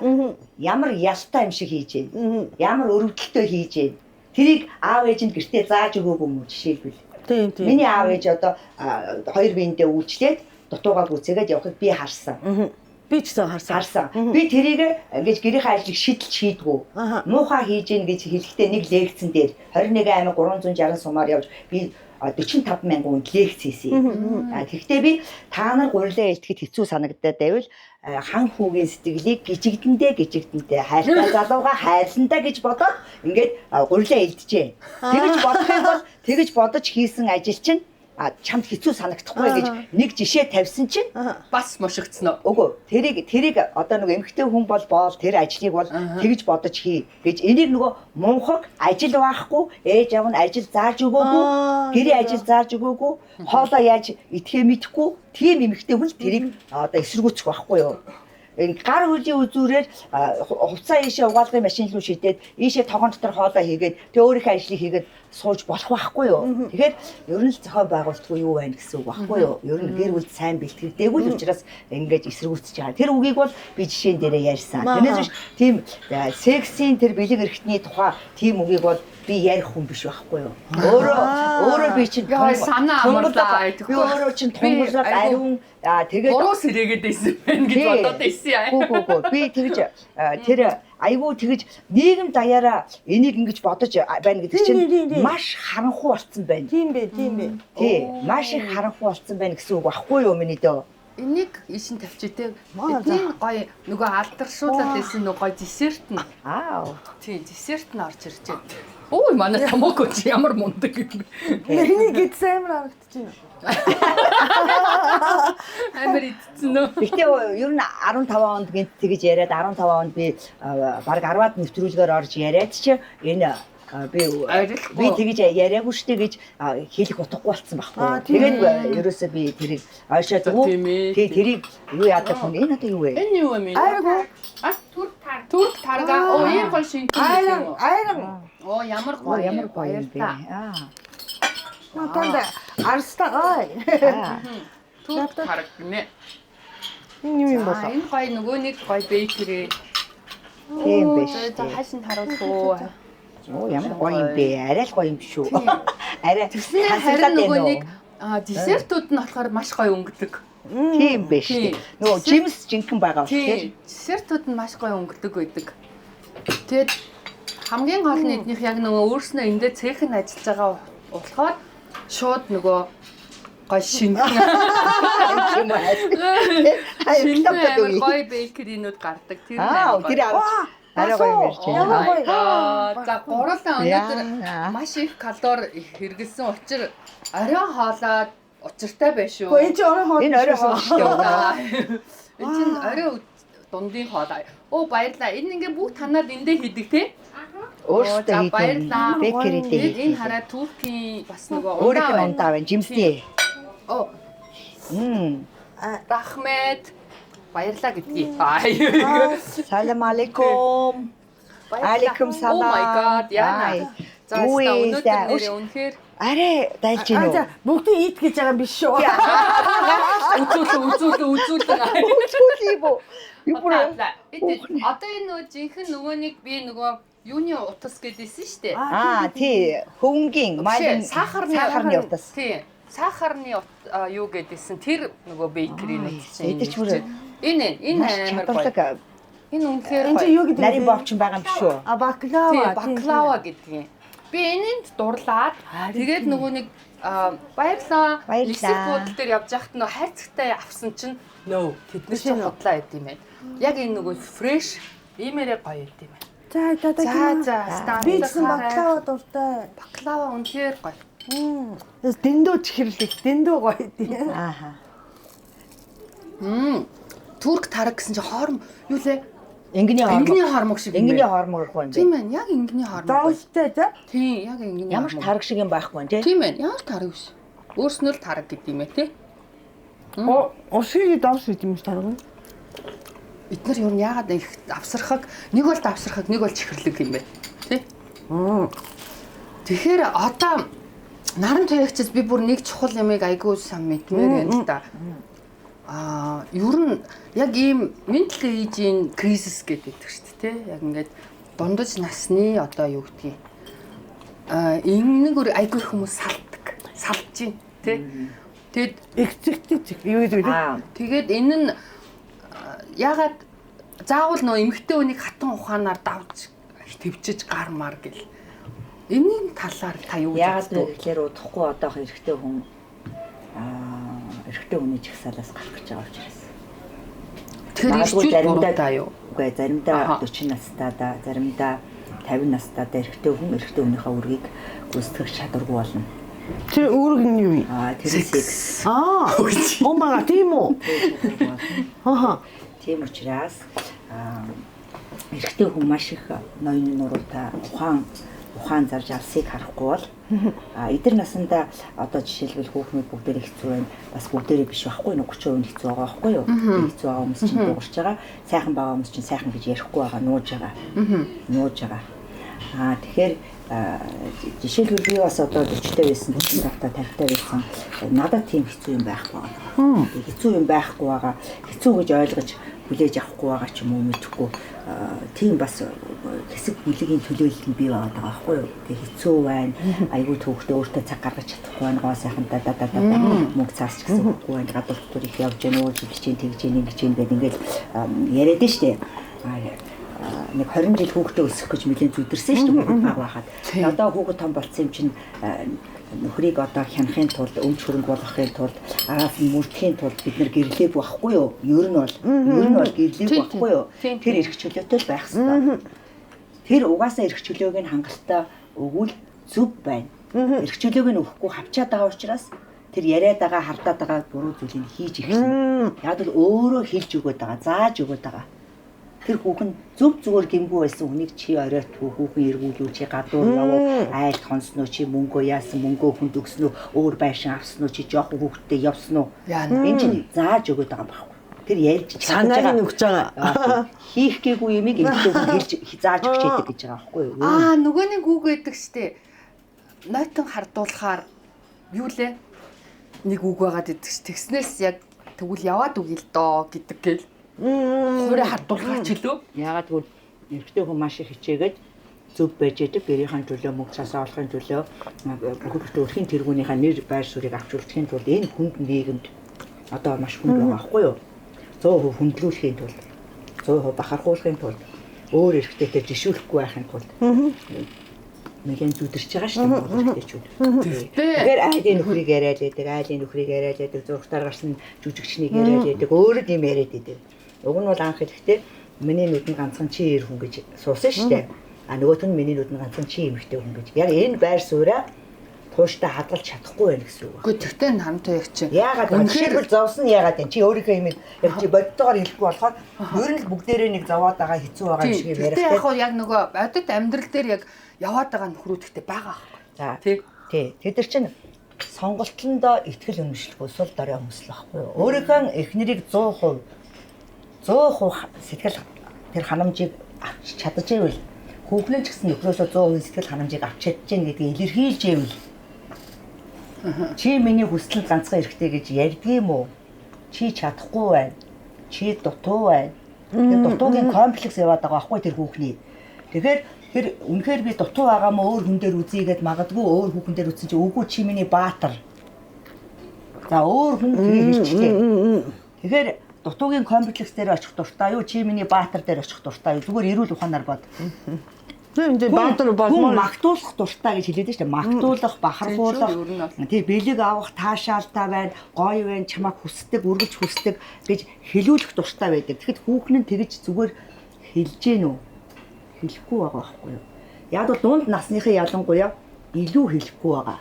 ямар ялтай юм шиг хийж байна. Ямар өрөвдөлтөй хийж байна. Тэрийг аав ээжинд гэртээ зааж өгөөгүй юм жишээлбэл. Тийм. Миний аав ээж одоо хоёр биендээ үйлчлээд дутуугаа гүцээгээд явахыг би харсан. Би ч гэсэн харсан. Би тэрийг ингэж гэрийнхээ ажлыг шидэлж хийдгүү. Муухай хийж гин гэж хэлэхдээ нэг лекцэн дээр 21,360 сумаар явж би 45 мянган хүн лекц хийсэн. Тэгэхдээ би та нар гурилаа илтгэхэд хэцүү санагдаад байвал хан хүүгийн сэтгэлийг гжигдэндээ хайртай залууга хайрландаа гэж бодоод ингээд гурилаа илтжээ. Тэгэж бодох юм бол тэгэж бодож хийсэн ажил чинь чамд хэцүү санагдахгүй гэж нэг жишээ тавьсан чинь бас мошигдсон уу? Үгүй тэрийг одоо нэг эмэгтэй хүн бол тэр ажлыг бол тэгж бодож хий гэж энийг нөгөө мунхаг ажил байхгүй ээж аав нь ажил зааж өгөөгүй гэрээ ажил зааж өгөөгүй хоолоо яаж идэхээ мэдэхгүй тийм эмэгтэй хүн тэрийг одоо эсэргүүцэх байхгүй юу? Гар хөлийн үзүүрээр хувцас ийшээ угаалгын машин руу шидээд ийшээ тогоон дотор хоолоо хийгээд тэгээ өөрийнхөө ажлыг хийгээд сууж болох байхгүй юу. Тэгэхээр ер нь л зохион байгуулалтгүй юу байна гэсэн үг байхгүй юу. Ер нь гэр бүл сайн бэлтгэдэггүй л учраас ингэж эсэргүүцэж байгаа. Тэр үгийг бол би жишээн дээрээ ярьсан. Тэрнээс биш тийм сексийн тэр бэлэг эрхтний тухай тийм үгийг бол би ярих хүн биш байхгүй юу. Өөрөө би чинь санаа амарлаа. Би өөрөө чинь тунгалаг ариун тэгээд буруу сэрээгээд байсан байх гэж бодоод байсан яа. Үгүй. Би тэгж тэр айгүй тэгж нийгэм даяараа энийг ингэж бодож байна гэдэг чинь маш харанхуй болцсон байна. Тийм бэ. Тий, маш их харанхуй болцсон байна гэсэн үг баггүй юу миний дөө. энийг ишин тавьчих те. Бидний гоё нөгөө алдаршуулаад байсан нөгөө гоё десерт нь. Тийм, десерт нь орж ирж байна. Ой, манай томоогүй чи ямар мундаг юм. Энийг гэдсэн амар харагдаж байна. Амар идсэн нөө. Гэхдээ ер нь 15 онд гинт тэгж яриад 15 онд би баг 10-аад нэвтрүүлгээр орж яриад чи энэ би тэгж яриаггүй штэ гэж хэлэх утгагүй болсон байхгүй. Тэгээд ерөөсөө би тэрийг ойшоо зүг тэрийг юу яадаг хүн энэ одоо юу вэ? Энэ юу юм бэ? Турк тарга. Оо ийм гоё шинэ юм уу? Айран. Оо ямар гоё юм бэ? Натанд арстаа ой. Турк тарга гинэ. Энэ юу юм бол? Энэ гоё нөгөө нэг гоё бейкери. Тийм биш. За хашин харуулах уу? Оо ямар гоё юм бэ? Арай л гоё юм шүү. Арай харин нөгөө нэг десертүүд нь болохоор маш гоё өнгөдөг. Тийм биш. Нөгөө жимс жинхэнэ байгаа тийм. Десертүүд нь маш гоё өнгөдөг байдаг. Тэгээд хамгийн гол нь эднийх яг нөгөө өөрснөө эндээ цехэн ажиллаж байгаа болохоор шууд нөгөө гоё шингэн. Шингэн гоё бейкеринууд гардаг. Тэр нээр. Тэр арай гоё юм ярьж байна. За гурлаа өнөөдөр маш их калори хэрэгэлсэн учраас оройн хоолой учиртай байна шүү. Гэхдээ энэ чи оройн хоол. Энэ оройн хоол шүү дээ. Энэ чинь оройн дундын хоолой. Оо баярлаа. Энэ ингээ бүх танаад эндээ хийдэг те? Өөртөө хийдэг. Баярлаа. Бекери дээр. Энэ хараа Туркийн бас нөгөө өөрийнх нь ундаа байна. Жимстэй. Оо. Рахмет. Баярлаа гэдгийг. Салам алейкум. Алейкум салам. Oh my god. Яа. За өнөөдөр нэрээ үнэхээр арай дайлж гинөө. За бүгдийг ийт гэж байгаа юм биш шүү. Үзүүлээ бо. Одоо энэ нөгөө жинхэнэ нөгөө нэг би нөгөө юуны утас гэдээсэн шүү дээ. Тий. Хөвөнгийн майлын сахарны утас. Тий. Сахарны юу гэдээсэн тэр нөгөө бейкеринууд чинь. Эдэж бүр энэ амар гоё. Энэ үнэхээр энэ юу гэдэг нарийн бовчин байгаа юм шүү. Баклава. Баклава гэдэг юм. Би энэнд дурлаад тэгээд нөгөө нэг баярлаа. Нисэх буудлын дээр явж байхад нөгөө хайрцагтай авсан чинь нөө тэднэр чинь худлаа байд юм байна. Яг энэ нөгөө фреш иймэрэ гоё байд юм байна. За. Би ч баклава дуртай. Баклава үнэхээр гоё. Дэндүү чихэрлэг, дэндүү гоё тийм. Турк тараг гэсэн чинь хоорм юу лээ? Ингэний хоормог шиг юм. Ингэний хоормог гэх юм бэ? Тийм ээ, яг ингэний хоормог. Доостой тий? Тийм, яг ингэний. Ямар ч тараг шиг юм байхгүй тий? Тийм ээ, ямар тараг биш. Өөрснөө л тараг гэдэг юм ээ тий. Ушиг давс гэдэг юм шиг тараг. Бид нар юу яагаад их авсархаг, нэг бол давсархаг, нэг бол чихэрлэг юм бэ? Тий? Тэгэхээр одоо наран туягчаас би бүр нэг чухал ямыг айгүй сан мэдмээр байна л да. Ер нь яг ийм mental age-ийн кризис гэдэг шүү дээ, тий? Яг ингээд дундаж насны одоо юу гэдгийг нэг айгүй хүмүүс салж чинь, тий? Тэгэд экзектив юу гэдэг вэ? Тэгээд энэ нь ягаад заавал нөө эмэгтэй хүнийг хатан ухаанаар давж твчиж гармаар гэл. Энийн талаар та юу яагаад вэ гэхээр удахгүй одоох эрэгтэй хүн эрэгтэй хүний жигсаалаас гарах гэж байгаа учраас. Тэгэхээр заримдаа та юу? Үгүй заримдаа 40 настай да, заримдаа 50 настай да эрэгтэй хүн эрэгтэй хүнийхээ үргийг гүйцэтгэх чадваргүй болно. Тэр үүрэг нь юу вэ? Тэр Бомбага тийм үү? Тийм учраас эрэгтэй хүн маш их ноёны нуруутай ухаан зарж алсыг харахгүй бол эдгээр насандаа одоо жишээлбэл хүүхнүүд бүгдээ хэцүү байна. Бас бүгдээрээ биш байхгүй нэг 30% хэцүү байгаа байхгүй юу? Хэцүү байгаа хүмүүс чинь дуурч байгаа. Сайхан байгаа хүмүүс чинь сайхан гэж ярихгүй байгаа, нууж байгаа. Тэгэхээр жишээлбэл би бас одоо 40-тай байсан, 45-тай, 50-тай байсан. Надад тийм хэцүү юм байхгүй байгаа. Хэцүү юм байхгүй байгаа. Хэцүү гэж ойлгож хүлээж авахгүй байгаа ч юм уу мэдэхгүй. Тийм бас хэсэг бүлэгийн төлөөлөл нь бий байгаа байхгүй юу. Тэгээ хэцүү байна. Айгүй төвхтөө өөртөө цаг гаргаж чадахгүй байна. Гоо сайхантай мөнгө цаарч гэсэн үгүй байна. Гадуур дотор их явж гэнэ, уулж чинь тэгж гэнэ, ингэж гэнэ гэдэг ингээд яриад нь штэ. нэг 20 жил хүүхдээ өсгөх гэж нэлээд зүдэрсэн шүү дээ баг байхад. Одоо хүүхэд том болсон юм чинь нөхрийг одоо хянахын тулд өмч хөрөнгө болгохын тулд араас нь мөрдөхийн тулд бид нэр гэрлээг байхгүй юу? Ер нь бол гэрлээг байхгүй юу? Тэр эрх чөлөөтэй л байх хэрэгтэй. Тэр угаасаа эрх чөлөөг нь хангалттай өгвөл зүв байна. Эрх чөлөөг нь өгөхгүй хавчаад байгаа учраас тэр яриад байгаа хардаад байгаа буруу зүйлийг хийж эхэлнэ. Яг л өөрөө хэлж өгöd байгаа, зааж өгöd байгаа. Тэр хүүхэн зөв зүгээр гэмгүй байсан хүнийг чи оройтгүй хүүхэн эргүүлүү чи гадуур явуу айлт хонсноо чи мөнгөө яасан мөнгөө хүнд өгснөө өөр байшин авсноо чи жоохон хүүхдтэй явсноо энэ чинь зааж өгöd байгаа байхгүй. Тэр ярьж санааг нь өгч байгаа. Хийх гээгүй юмыг эмэгтэй хүн хэлж зааж өгч яадаг гэж байгаа байхгүй юу? Нөгөө нэг үг байдаг штэ. Нойтон хардуулахаар юу лээ? Нэг үг байгаад идэг ш. Тэгснээс яг тэгвэл яваад үгүй л доо гэдэг гэл. Хуурай хардуулах ч лөө. Ягаад гэвэл эмэгтэй хүн маш их хичээгээд зөв байж яадаг гэрийнхэн төлөө мөнгө цаасаа олохын төлөө бүхэл өрхийн тэргүүнийхээ нэр байр суурийг авч үлдэхийн тулд энэ хүнд нийгэмд одоо маш хүнд байгаа байхгүй юу? 100% хүндлүүлэхийн тулд 100% бахархуулахын тулд өөр эрэгтэйтэй жишүүлэхгүй байхын тулд нэгэн зүдэрч байгаа шүү дээ эрэгтэйчүүд. Тэгэхээр айлын нөхрийг яриад байдаг, айлын нөхрийг яриад байдаг, зургатаар гарсан жүжигчнийг яриад байдаг, өөрөө юм яриад байдаг. Уг нь бол анх ирэхдээ миний нүдэнд ганцхан чи ир хүн гэж суусан шүү дээ. Нөгөөх нь миний нүдэнд ганцхан чи эмэгтэй хүн гэж. Яг энэ байр сууриа тууштай хадгалж чадахгүй байх гэсэн үг. Гэхдээ тэгтээ хамтаа яг чи. Яагаад үнэхээр зовсон яагаад юм чи өөрийнхөө юм яг чи бодтойгоор хэлэхгүй болохоор ер нь бүгдээрээ нэг зовоод байгаа хэцүү байгаа юм шиг яриад. Тэгтээ яг яг нөгөө бодит амьдрал дээр яг яваад байгаа нөхрүүд ихтэй байгаа байхгүй. Тий. Тэд нар чинь сонголтондоо итгэл үнэмшлэхгүй сул дорой хүмүүс л байхгүй юу. Өөрийнхөө эхнэрийг 100% сэтгэл тэр ханамжийг авч чадаж ивэл хүүхнэн ч гэсэн нөхрөөсөө 100% сэтгэл ханамжийг авч чадчихээн гэдгийг илэрхийлж ивэл чи миний хүсэлд ганцхан эрхтэй гэж ярьдгийм үү? Чи чадахгүй байна. Чи дутуу байна. Тэр дутуугийн комплекс яваад байгаа байхгүй тэр хүүхний. Тэгэхээр тэр үнэхээр би дутуу байгаа мó өөр хүн дээр үзийгээд магадгүй өөр хүүхэн дээр үзсэн чи үгүй чи миний баатар. За өөр хүн тэгээ хэлчихлээ. Тэгэхээр дутуугийн комплекс дээр очих дуртай юу? Чи миний баатар дээр очих дуртай юу? Зүгээр эрүүл ухаанаар бод. Тэгээд баатар болмоор магтуулах дуртай гэж хэлээд шүү дээ. Магтуулах, бахархуулах. Тий бэлэг авах таашаалтай байна, гоё байна, чамайг хүсдэг, үргэлж хүсдэг гэж хэлүүлэх дуртай байдаг. Тэгэхэд хүүхэн нь тэгж зүгээр хэлж гин үү? Хэлэхгүй байгаа байхгүй юу? Яг бол дунд насныхын ялангуяа илүү хэлэхгүй байгаа.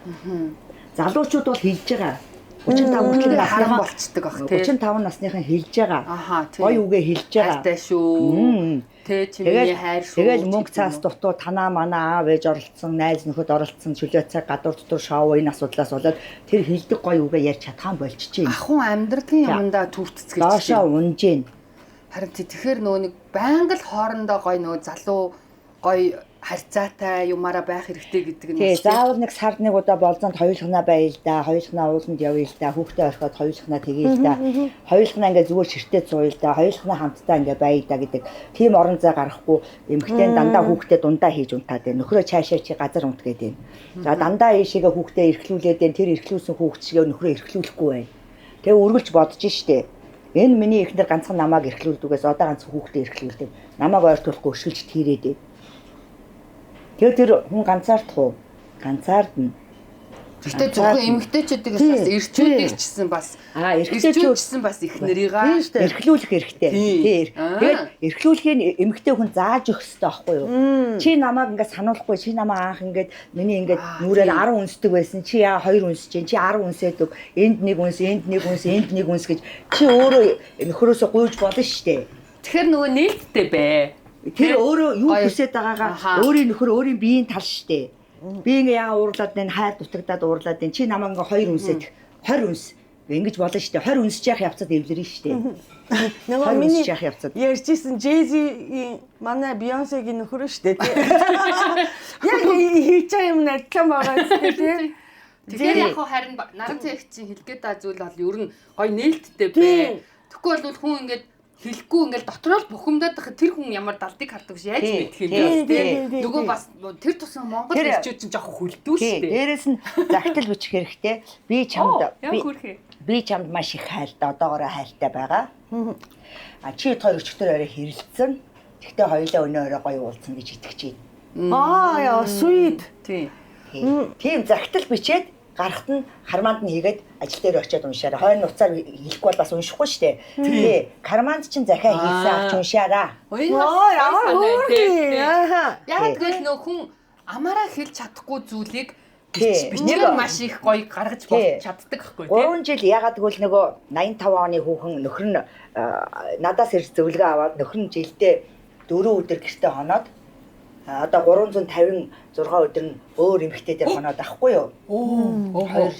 Залуучууд бол хэлж байгаа. 35 хүртэл харан болцдог ах тий. 35 насныхан хэлж байгаа. Гоё үгээ хэлж байгаа. Хайртай шүү. Тэ чи миний хайр шүү. Тэгэл мөнгө цаас дутуу танаа манаа аав ээж оролцсон, найз нөхөд оролцсон, чөлөө цаг гадуур дотор шоу энэ асуудлаас болоод тэр хэлдэг гоё үгээ ярьж чадхан болчихжээ. Ахын амьдралын юмдаа төвтцгэж. Доошоо унж гин. Харин тэгэхээр нөгөө нэг байнга л хоорондоо гоё нөгөө залуу гоё харьцаатай юмараа байх хэрэгтэй гэдэг нь. Тий, заавал нэг сард нэг удаа болзонд хоёулахнаа байл да, хоёулахнаа ууланд явъя л да, хүүхдээ орхиод хоёулахнаа тэгээл л да. Хоёулахнаа ингээ зүгээр ширтээ цууя л да, хоёулахнаа хамтдаа ингээ байя да гэдэг. Тийм орон зай гарахгүй эмэгтэй дандаа хүүхдээ дундаа хийж унтаад байна. Нөхрөө цаашаа чи газар унтгээд байна. За дандаа ийшээгээ хүүхдээ эрхлүүлээд байна. Тэр эрхлүүлсэн хүүхд чигээ нөхрөө эрхлүүлэхгүй байна. Тэгээ үргэлж бодож штэ. Энэ миний эхнэр ганцхан намайг эрхлүүлдэгээс одоо ганцхан хүүхдээ эрхлүүлдэг. Намайг ойртуулахгүй өшгөлж тийрээд. Тэгээд тэр хүн ганцаардах уу? Ганцаардна. Гэхдээ зөвхөн эмэгтэйчүүдээс бас эрчүүдийг чсэн бас эрчүүдчсэн бас их нэрийгаа эрхлүүлэх хэрэгтэй. Тийм. Тэгээд эрхлүүлэхийг эмэгтэй хүн зааж өгөх хэрэгтэй байхгүй юу? Чи намайг ингээд сануулахгүй, чи намайг анх ингээд миний ингээд нүрээр 10 үнсдэг байсан. Чи яа 2 үнсэж чинь, чи 10 үнсээд өг. Энд нэг үнс, энд нэг үнс, энд нэг үнс гэж чи өөрөө нөхрөөсөө гуйж болно шүү дээ. Тэгэхээр нөгөө нээлттэй бай. Тэр өөрөө юу хүсэж байгаагаа өөрийн нөхөр өөрийн биеийн тал штэ. Би ингээ яа уурлаад байна, хайр дутагдаад уурлаад байна. Чи намайг ингээ 2 үнсээд 20 үнс. Ингэж болно штэ. 20 үнсэж явах явцад эвлэрнэ штэ. Нөгөө миний ярьжсэн Jay-Z манай Beyoncé-гийн нөхөр штэ. Яг хийж байгаа юм адилхан байгаа штэ тий. Тэгэхээр яг харин наран цэгцийн хэлгээд байгаа зүйл бол ер нь гоё нээлттэй бай. Тэгэхгүй бол хүн ингээд хэлэхгүй ингээл дотроо л бухимдаад байх тэр хүн ямар далдыг хардаг ш яаж мэдэх юм бэ? Нөгөө бас тэр тусам Монгол хэлчүүд чинь жоохон хөлдөө шүү дээ. Дээрээс нь загтал бичих хэрэгтэй. Би чамд маш их хайртай, одоогоороо хайртай байгаа. А чи хоёр өчтөр арай хэрэлцсэн. Тэгтээ хоёулаа өнөө өрөө гоё уулзсан гэж итгэж байна. Яа, sweet. Тийм. Тийм загтал бичээд гарахт нь хармаанд нь хийгээд ажил дээр очиод уншаарай. Хойно нуцаар хэлэхгүй бол бас уншихгүй шүү дээ. Тий. Карманд чинь захиа хийсэн авч уншаараа. Ямар хөөрхий. Яг тэгэл нөх хүн амаараа хэлж чадахгүй зүйлийг Тий. бичгээр маш их гоё гаргаж болж чаддаг байхгүй тийм. 3 жил ягаад гэвэл нөгөө 85 оны хүүхэн нөхөр нь надаас ирж зөвлөгөө аваад нөхөр нь жилдээ 4 өдөр гэртээ хоноод одоо 356 өдөр нь өөр эмэгтэй дээр хоноод авахгүй юу?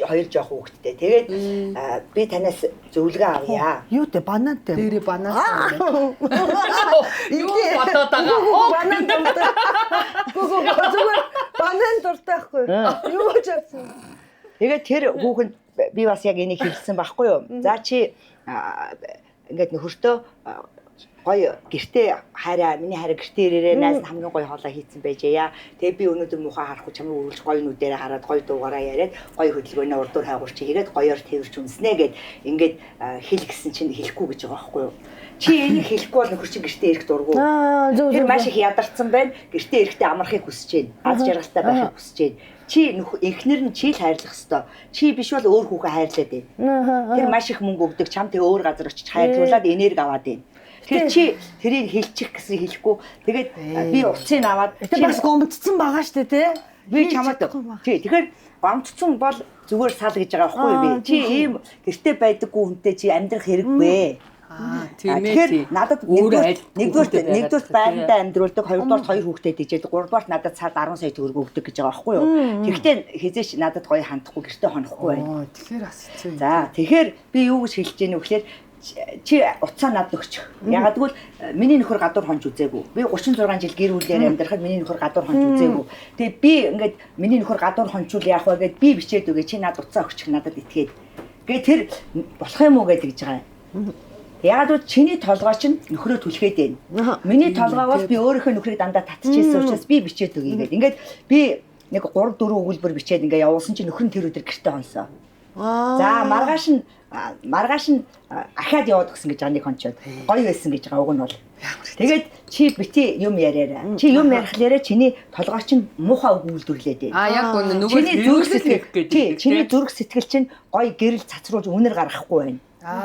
Хоёр жоох хүүхэдтэй. Тэгээд би танаас зөвлөгөө авъя. Юу дээ банантай. Дээрээ банаас. Юу бодоод байгаа. Банан дуртай. Зүгээр банан дуртай байхгүй. Юу ч авсан. Тэгээд тэр хүүхэнд би бас яг энийг хэлсэн байхгүй юу? За чи ингээд нөхөртөө гоё гэртээ хараа миний хараа гэртээ ирээрээ найз хамгийн гоё хоолоо хийцэн байжээ. Тэгээ би өнөөдөр муухай харахгүй чамайг үргэлж гоё нүдэрээ хараад гоё дуугаараа яриад гоё хөдөлгөөнөө урдуур хайгуурч хийгээд гоёор тэрвэрч үнснэ гэд ингээд хэл гисэн чинь хэлэхгүй гэж байгаа байхгүй юу? Чи энийг хэлэхгүй бол нөхөр чинь гэртээ ирэх дурггүй. Тэр маш их ядарсан байна. Гэртээ ирэхдээ амархыг хүсэж байна. Аз жаргалтай байхыг хүсэж байна. Чи эхнэр нь чийл хайрлах ёстой. Чи биш бол өөр хүүхэ хайрлаад байна. Тэр маш их мөнгө өгдөг. Чам тэг өөр газар очиж хайрлуулад энерги аваад байна. Тэр чи тэрийг хэлчих гэсэн хэлэхгүй. Тэгээд би уцыг аваад чи бас гомдсон байгаа штэ тий. Би чамд тий тэгэхээр гомдсон бол зүгээр сал гэж байгаа байхгүй юу би. Чи ийм гэртээ байдаггүй хүнтэй чи амьдрах хэрэггүй. Тийм ээ. Тэгэхээр надад нэгдүгээр байрандаа амьдруулдаг, хоёрдугаар хоёр хүүхдэд дижээд, гуравдугаар надад цаад 10 сая төгрөг өгдөг гэж байгаа байхгүй юу. Тэгэхдээ хизээч надад гоё хандахгүй гэртээ хонохгүй байна. Тэгэхээр бас хэцүү. За тэгэхээр би юу гэж хэлж гэнэ вэ гэхээр чи уцаа надад өгч. Ягаад гэвэл миний нөхөр гадуур хонж үзээгүй. Би 36 жил гэр бүлээр амьдрахад миний нөхөр гадуур хонж үзээгүй. Тэгээ би ингээд миний нөхөр гадуур хончвол яах вэ гэд би бичээд өгөө чи надад уцаа өгчих надад итгээд. Гээ тэр болох юм уу гэдэг гэж байгаа юм. Ягаад гэвэл чиний толгой чинь нөхрөө түлхээд байна. Миний толгой бол би өөрийнхөө нөхрийг дандаа татчихсан учраас би бичээд өгье гэдэг. Ингээд би нэг 3 4 өгүүлбэр бичээд ингээ явуулсан чинь нөхөр нь тэр өдөр гэртээ хонсон. За маргааш нь ахаад яваад гисэн гэж нэг хончоод гоё байсан гэж байгаа уг нь бол. Тэгээд чи бити юм яриараа. Чи юм ярихлаараа чиний толгой чинь муухай үг үйлдвэрлээд байна. Яг нөгөө чиний зүрх сэтгэл гэдэг. Чиний зүрх сэтгэл чинь гоё гэрэл цацруулж үнэр гаргахгүй байна.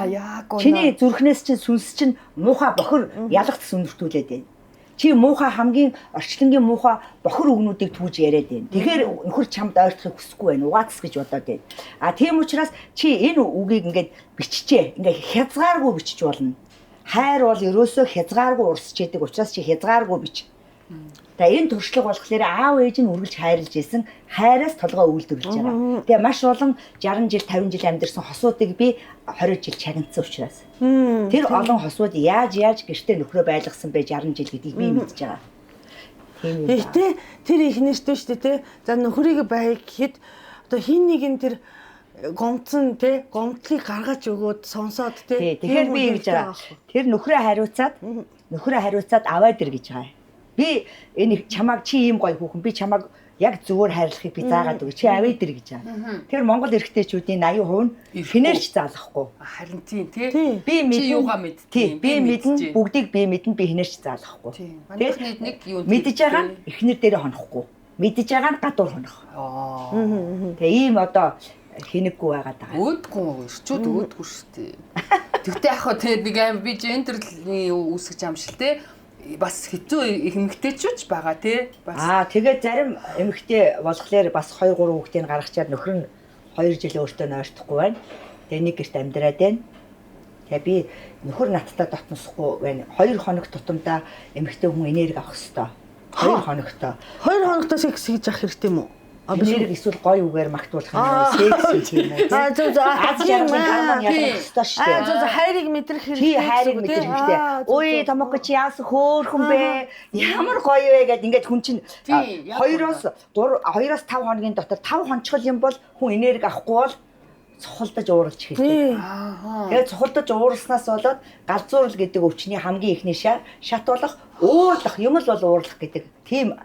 Яг үнэ. Чиний зүрхнээс чинь сүнс чинь муухай бохор ялагт сүнэртүүлээд байна. Чи муухай хамгийн орчлонгийн муухай бохор үгнүүдийг түүж яриад байна. Тэгэхээр нөхөр чамд ойртохыг хүсэхгүй байна. Угаацс гэж бодоод байна. Тийм учраас чи энэ үгийг ингээд биччихээ. Ингээд хязгааргүй бичиж болно. Хайр бол ерөөсөө хязгааргүй урсч яадаг учраас чи хязгааргүй бич. Тэгээ энэ туршлага болохоор аав ээж нь үргэлж хайрлаж исэн хайраас толгой үйлдвэрлэж байгаа. Тэгээ маш олон 60 жил 50 жил амьдэрсэн хосуудыг би 20 жил чагнацсан учраас. Тэр олон хосууд яаж гэртээ нөхрөө байлгасан бэ 60 жил гэдгийг би мэдж байгаа. Тийм үү. Гэхдээ тэр их нэртэй шүү дээ тий. За нөхрийг бай гэхэд одоо хин нэг нь тэр гомцсон тий гомдлыг гаргаж өгөөд сонсоод тий. Тэгэхээр би ингэж байгаа. Тэр нөхрөө хариуцаад аваад ир гэж байгаа. Би энэ чамайг чи ийм гоё хүүхэн би чамайг яг зөвөр хайрлахыг би заагаад өгье. Чи аваад ир гэж байгаа. Тэр Монгол эрэгтэйчүүдийн 80% нь хинээрч заалахгүй. Харин тийм тий. Би чи юугаа мэдтий. Би мэднэ бүгдийг би мэднэ би хинээрч заалахгүй. Тэгээд нэг юу мэдж байгаа нь эхнэр дээрээ хонохгүй. Мэдж байгаа нь гадуур хонох. Тэгээ ийм одоо хинэггүй байгаад байгаа. Өөдгөө ирчүүд өөдгөө шүү дээ. Тэгтээ яг хаа тэгээд нэг аим би гендерний үүсгэж амшил те бас хэцүү эмэгтэйчүүч байгаа тий. Тэгээд зарим эмэгтэй болохоор бас 2 3 хүүхдийг гаргачаад нөхөр нь 2 жил өөртөө нойртохгүй байна. Тэгээ нэг гэрт амьдраад байна. Тэгээ би нөхөр надтай дотносохгүй байна. 2 хоног тутамдаа эмэгтэй хүн энерги авах хэрэгтэй. 2 хоногтой. 2 хоногтой секс хийж авах хэрэгтэй юм уу? Энерги эсвэл гоё үгээр магтуулах юм секс юм уу? Зөв. Аз жаргалын гормон ялах хэрэгтэй шүү дээ. Зөв хайрыг мэдрэх хэрэгтэй. Чи хайрыг мэдрэх хэрэгтэй. Ой томог чи яас хөөхөн бэ? Ямар гоё вэ гэд ингээд хүн чинь 2-оос 5 хоногийн дотор 5 хонцгол юм бол хүн энерги авахгүй бол цухалдаж ууралж эхэлдэг. Тэгээд цухалдаж ууралснаас болоод галзуурал гэдэг өвчний хамгийн ихний шат болох уурлах юм л бол уурлах гэдэг. Тийм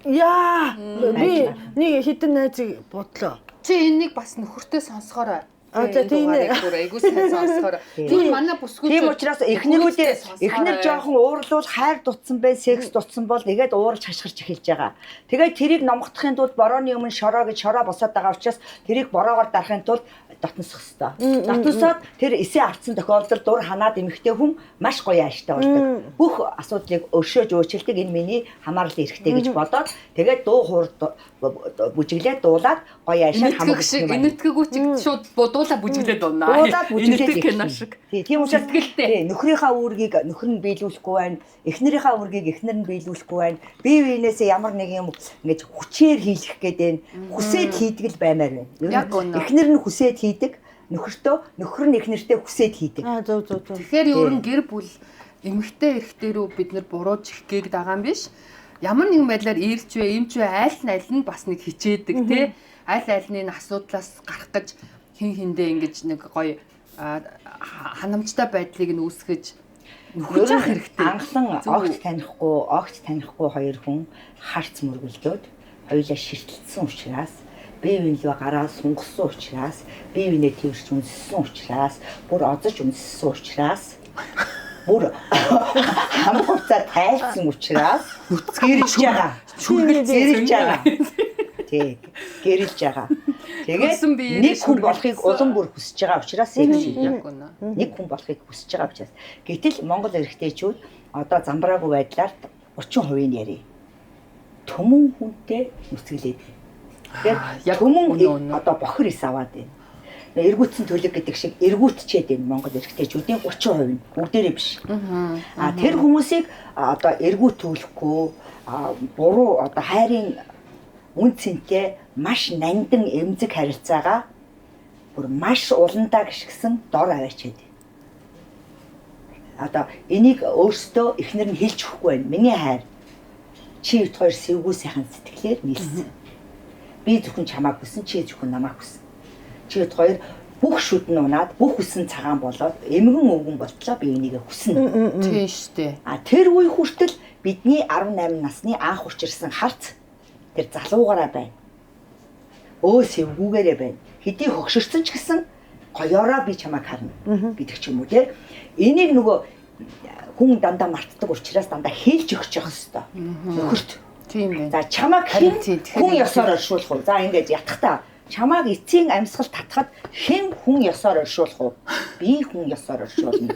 Яа би нэг хитэн найзыг бодлоо. Чи энийг бас нөхөртөө сонсохоор дугаарыг бүр айгуу сайн сонсохоор тийм манай бүсгүүч тийм учраас эхнэр жоохон уурлуул хайр дутсан бай, секс дутсан бол тэгээд ууралж хашгирч эхэлж байгаа. Тэгээд тэрийг номгохдохын тулд борооны өмнө шороо гэж шороо босоод байгаа учраас тэрийг бороогоор дарахын тулд дотносох хэвээр. Дотносоод тэр эсээ авцсан тохиолдолд дур ханаад эмэгтэй хүн маш гоё ааштай болдог. Бүх асуудлыг өршөөж өөрчилдөг энэ миний хамаарал эрхтэй гэж бодоод тэгээд дуу хуур бүжиглээд дуулаад гоё аашаар хамгаалдаг юм. Энэтхэгүүч шууд дуулаа бүжиглээд унаа. Дуулаад бүжиглээд кино шиг. Тийм учраас нөхрийнхаа үүргийг нөхөр нь биелүүлэхгүй байна. Эхнэрийнхээ үүргийг эхнэр нь биелүүлэхгүй байна. Бие биенээсээ ямар нэг юм ингэж хүчээр хийлгэх гээд хүсээд хийдэг л баймаар байна. Эхнэр нь хүсээд хийдэг, нөхөр нь эхнэртэй хүсээд хийдэг. Зөв. Тэгэхээр ер нь гэр бүл эмэгтэй эрэгтэйрүү бид нэр бурууж их гийг дагаан биш. Ямар нэгэн байдлаар ирж вэ, эмч вэ, аль нь бас нэг хичээдэг тий. Аль альны асуудлаас гарах гэж хин хиндээ ингэж нэг гоё ханамжтай байдлыг нь үүсгэж нөхөж явах хэрэгтэй. Анхлан огт танихгүй хоёр хүн харц мөргөлдөөд хоёулаа ширтэлсэн учраас бие биенээ гараа сунгасан учраас бие биенээ тэрч үнссэн учраас бүр одож үнссэн учраас бүр хамгуцаа тайлсан учраас гэрэлж байгаа. Гэрэлж байгаа. Тий, гэрэлж байгаа. Тэгээд нэг хүн болохыг улам бүр хүсэж байгаа учраас нэг хүн болохыг хүсэж байгаа учраас. Гэтэл Монгол эрэгтэйчүүд одоо замбраагүй байдлаар 30% нь ярив. Төмөн хүнтэй нүцгэлээд. Тэгээд төмөн одоо бохир ис аваад байна. Эргүүцэн төлөг гэдэг шиг эргүүтчээд байна Монгол эрэгтэйчүүдийн 30% нь бүгдээрээ биш. Тэр хүмүүсийг одоо эргүүтүүлэхгүй буруу одоо хайрын үн цэнтэй маш нандин эмзэг харилцаагаа бүр маш уландаа гიშгсэн дор аваачаад. Одоо энийг өөрсдөө эхнэр нь хэлж өгөхгүй байна. Миний хайр чи хэд хоёр сэвгүй сайхан сэтгэлээр нийлсэн. Би зөвхөн чамааг хүсэн, чи зөвхөн намайг хүсэн. Чи хэд хоёр бүх шүдэн унаад, бүх хүсэн цагаан болоод эмгэн өвгөн болтлоо би энийг хүснэ. Тийм шүү дээ. Тэр үе хүртэл бидний 18 насны анх учирсан харц тэр залуугаараа байна. Сэвгүүгээрээ байна. Хэдий хөгшөрсөн ч гэсэн гоёороо би чамайг харна гэдэг ч юм уу те. Энийг нөгөө хүн дандаа мартдаг учраас дандаа хэлж өгч явах хэрэгтэй. Нөхөрт. Тийм байна. За чамайг хүн ёсоор оршуулах уу? За ингэж ятгахтаа чамайг эцсийн амьсгал татхад хэн хүн ёсоор оршуулах уу? Би хүн ёсоор оршуулна.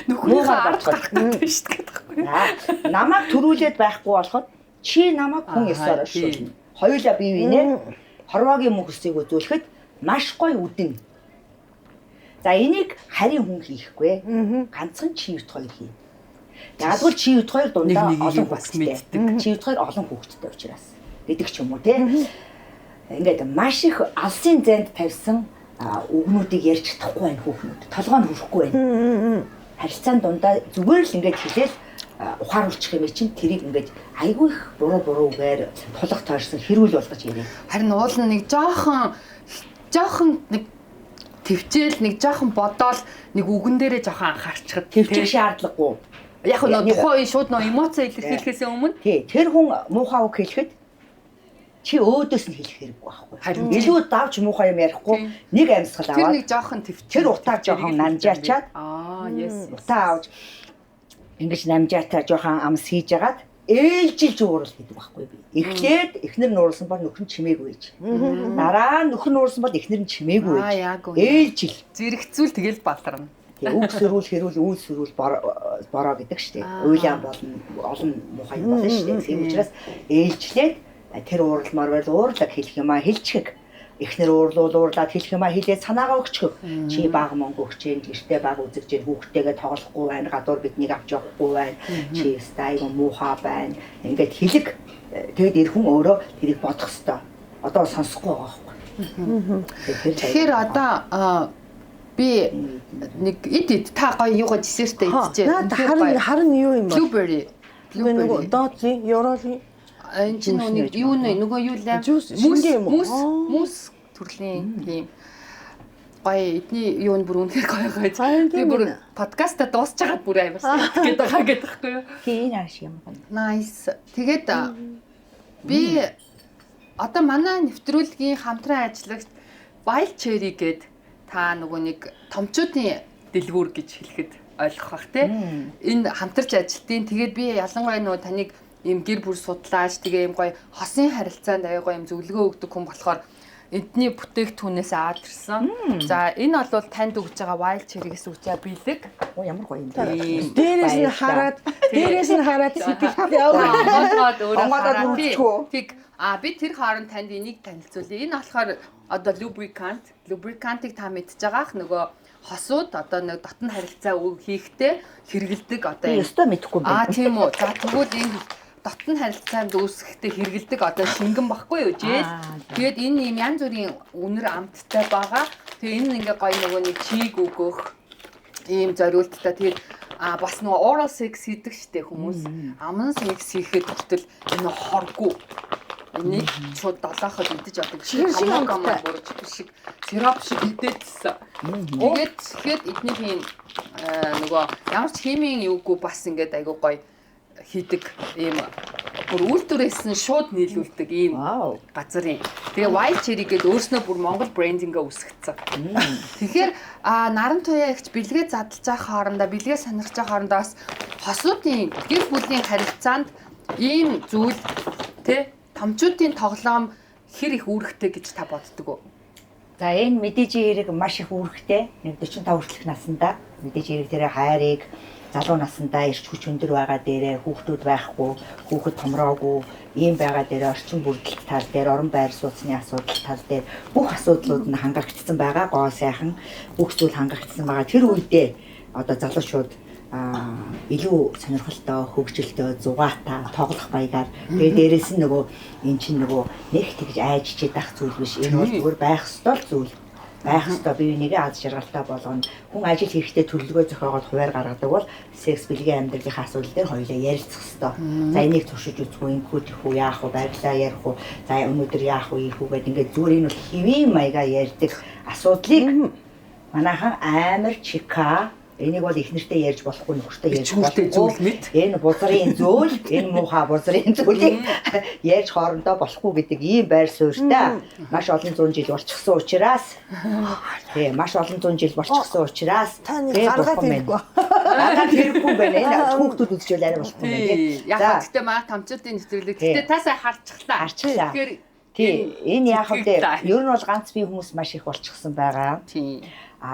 Нөхрийнхөө ард гарах гэдэг шүү дээ. Намайг төрүүлээд байхгүй болоход чи намайг хүн ёсоор оршуулна. Хоёулаа бие биенээ хорвоогийн мөхсийг үзүүлэхэд маш гоё үдэн. За энийг харийн хүн хийхгүй. Ганцхан чи ют хоёр хийнэ. Ягдвал чи ют хоёр дундаа олон бас мэддэг. Чи ют хоёр олон хүүхэдтэй учраас гэдэг ч юм уу те. Ингээд маш их алсын зайд тавьсан үгнүүдийг ярьж чадахгүй байх хүүхнүүд. Толгой нь хүрэхгүй байна. Харилцаан дундаа зүгээр л ингээд хэлээл ухааруулчих юм чинь тэрийг ингээд айгүй их буруу үгээр тулах тойрсон хэрүүл болгож ярив. Харин уул нь нэг жоохон нэг төвчээл нэг жоохон бодоол нэг үгэн дээрээ жоохон анхаарчихад төвчих шаардлагагүй. Яг нь тухайн үе шууд нөө эмоц илэрхийлэхээс өмнө тэр хүн муухай үг хэлэхэд чи өөдөөс нь хэлэх хэрэггүй байхгүй. Харин илүү давж муухай юм ярихгүй нэг амьсгал аваад тэр нэг жоохон төвчээл тэр утаа жоохон намжаачаад утаа авч ингэж намжаатаа жоохон амс хийж агаад ээлжилж уурал гэдэг байхгүй би. Эхлээд эхнэр нь уурсан бол нөхөр нь чимээгүй ээж. Дараа нь нөхөр нь уурсан бол эхнэр нь чимээгүй ээж. Ээлжил. Зэрэгцүүл тэгэл балтарна. Үг сөрүүл хэрүүл үйл сөрүүл бороо гэдэг шүү дээ. Уйлан болно олон муухай болно шүү дээ. Тийм учраас ээлжлээд тэр уурлмаар байл уурлаад хэлэх юмаа хэлчихэг. Эхнэр уурлаад хэлэх юмаа хэлээд санаагаа өгчихөв. Чи баг монго өгчээн гэртээ баг үзэж जैन хүүхдтэйгээ тоглохгүй байна. Гадуур биднийг авч явахгүй байна. Чи стай муухай байна. Ингээд хэлэг. Тэгэд эр хүн өөрөө тэрийг бодох ёстой. Одоо сонсохгүй байгаа байхгүй. Тэгэхээр одоо би нэг та гоё юугаа десерттэй идчихэ. Харин юу юм бэ? Blueberry. Нөгөө дооци, ёроолын энэ чинь нэг юу нэ нөгөө юу лээ? Мус төрлийн тийм гоё эдний юу нь бүр үнэхээр гоё. Би бүр подкаста дуусчаад бүр аймарсан гэдэг байгаа гэдэг байхгүй юу? Тийм ааш юм. Nice. Тэгээд би одоо манай нэвтрүүлгийн хамтран ажиллагч Wild Cherry гээд та нөгөө нэг томчуудын дэлгүүр гэж хэлэхэд ойлгох бах те. Энэ хамтарч ажилтیں۔ Тэгээд би ялангуяа нөгөө таныг ийм гэр бүл судлаач тэгээ ийм гоё хосын харилцаанд аяа гоё ийм зөвлөгөө өгдөг хүн болохоор эдний бүтээгдэхүүнээс аваад ирсэн. За энэ бол танд өгж байгаа wild cherry-гээс өгж байгаа бэлэг. Оо ямар гоё юм бэ. Дээрээс нь хараад сэтгэлд Онгоод өөрөө Онгоодод хараад үргэлжгүй. тийг би тэр хооронд танд энийг танилцуулъя. Энэ болохоор одоо lubricant-ыг та мэдж байгаах нөгөө хосууд одоо нэг дотн харилцаа хийхдээ хэрэгэлдэг одоо Би өстой мэдэхгүй байна. тийм үү. За тэгвэл энэ дотн харилцаанд үүсгэхдээ хэрэгэлдэг одоо шингэн баггүй юу жээл. Тэгээд энэ юм янз бүрийн үнэр амттай байгаа. Тэгээ энэ ингээ гоё нөгөө нэг чийг өгөх ийм зориулттай. Тэгээд бас нөгөө oral sex хийдэг штэ хүмүүс. Аман секс хийхэд хүртэл энэ хоргүй. Энийг шууд долооход идэж авдаг. Хамаагаа бүрж шиг сироп шиг идээдсэн. Тэгээд эднийх юм нөгөө ямар ч химийн юугүй бас ингээд айгуу гоё хийдэг ийм бүр үйлдвэрээс нь шууд нийлүүлдэг ийм газар юм. Тэгээ wild cherry гэдэг өөрснөө бүр Монгол брендингээ үүсгэсэн. Тэгэхээр наран туяа ихч бэлгээ задлаж байгаа хоорондоо бэлгээ сонирхож байгаа хоорондоо бас хосуудын гэр бүлийн харилцаанд ийм зүйл тэ томчуудын тоглоом хэр их үүрэгтэй гэж та боддог уу? За энэ мэдээжийн хэрэг маш их үүрэгтэй. 45 хүртэлх наснда мэдээжийн хэрэг дээр хайрыг залуу наснда ирч хүч өндөр байгаа дээрээ хүүхдүүд байхгүй, хүүхэд томроогүй, ийм байгаа дээрээ орчин бүрдэлт тал дээр, орон байр сууцны асуудал тал дээр бүх асуудлууд нь хангагдсан байгаа. Гоо сайхан бүх зүйл хангагдсан байгаа. Тэр үедээ одоо залуучууд илүү сонирхолтой, хөгжилтэй, зугаатай тоглох баягаар тэгээд дээрэс нь нөгөө эн чинь нөгөө нэг тэгж айжчихэд ах зүйл биш. Энэ бол зүгээр байх ёстой зүйл. Байх ёстой бие бинийгээ аз жаргалтай болгоно. Хүн ажил хийхдээ төлөвлөгөө зохиогоод хуваар гаргадаг бол секс бэлгийн амьдралын асуудал дээр хоёулаа ярилцах ёстой. За энийг туршиж үзгүй, ингэхүү тэрхүү яах вэ, байглаа ярих уу, за өнөөдөр яах вэ, ийхүү гэдэг ингээд зүгээр энэ бол хэвийн маягаар ярьдаг асуудлыг манайхан амар чика. Энийг бол их нэртэй ярьж болохгүй, нөхөртэй ярьж болохгүй. Энэ бузрын зөөл, энэ муухай бузрын зөөлийг ярьж хоорондоо болохгүй гэдэг ийм байр суурьтай. Маш олон зуун жил болчихсон учраас маш олон зуун жил болчихсон учраас таны гаргаад ирэхгүй. Гаргаад ирэхгүй байна. Энэ хүүхдүүд үзчихвэл арай болохгүй байна. Яг гэхдээ маа томчуудын нэвтрүүлэг. Гэтэ та сайн харчихлаа. Тэгэхээр энэ яах вэ? Ер нь бол ганц бие хүмүүс маш их болчихсон байгаа. Тийм.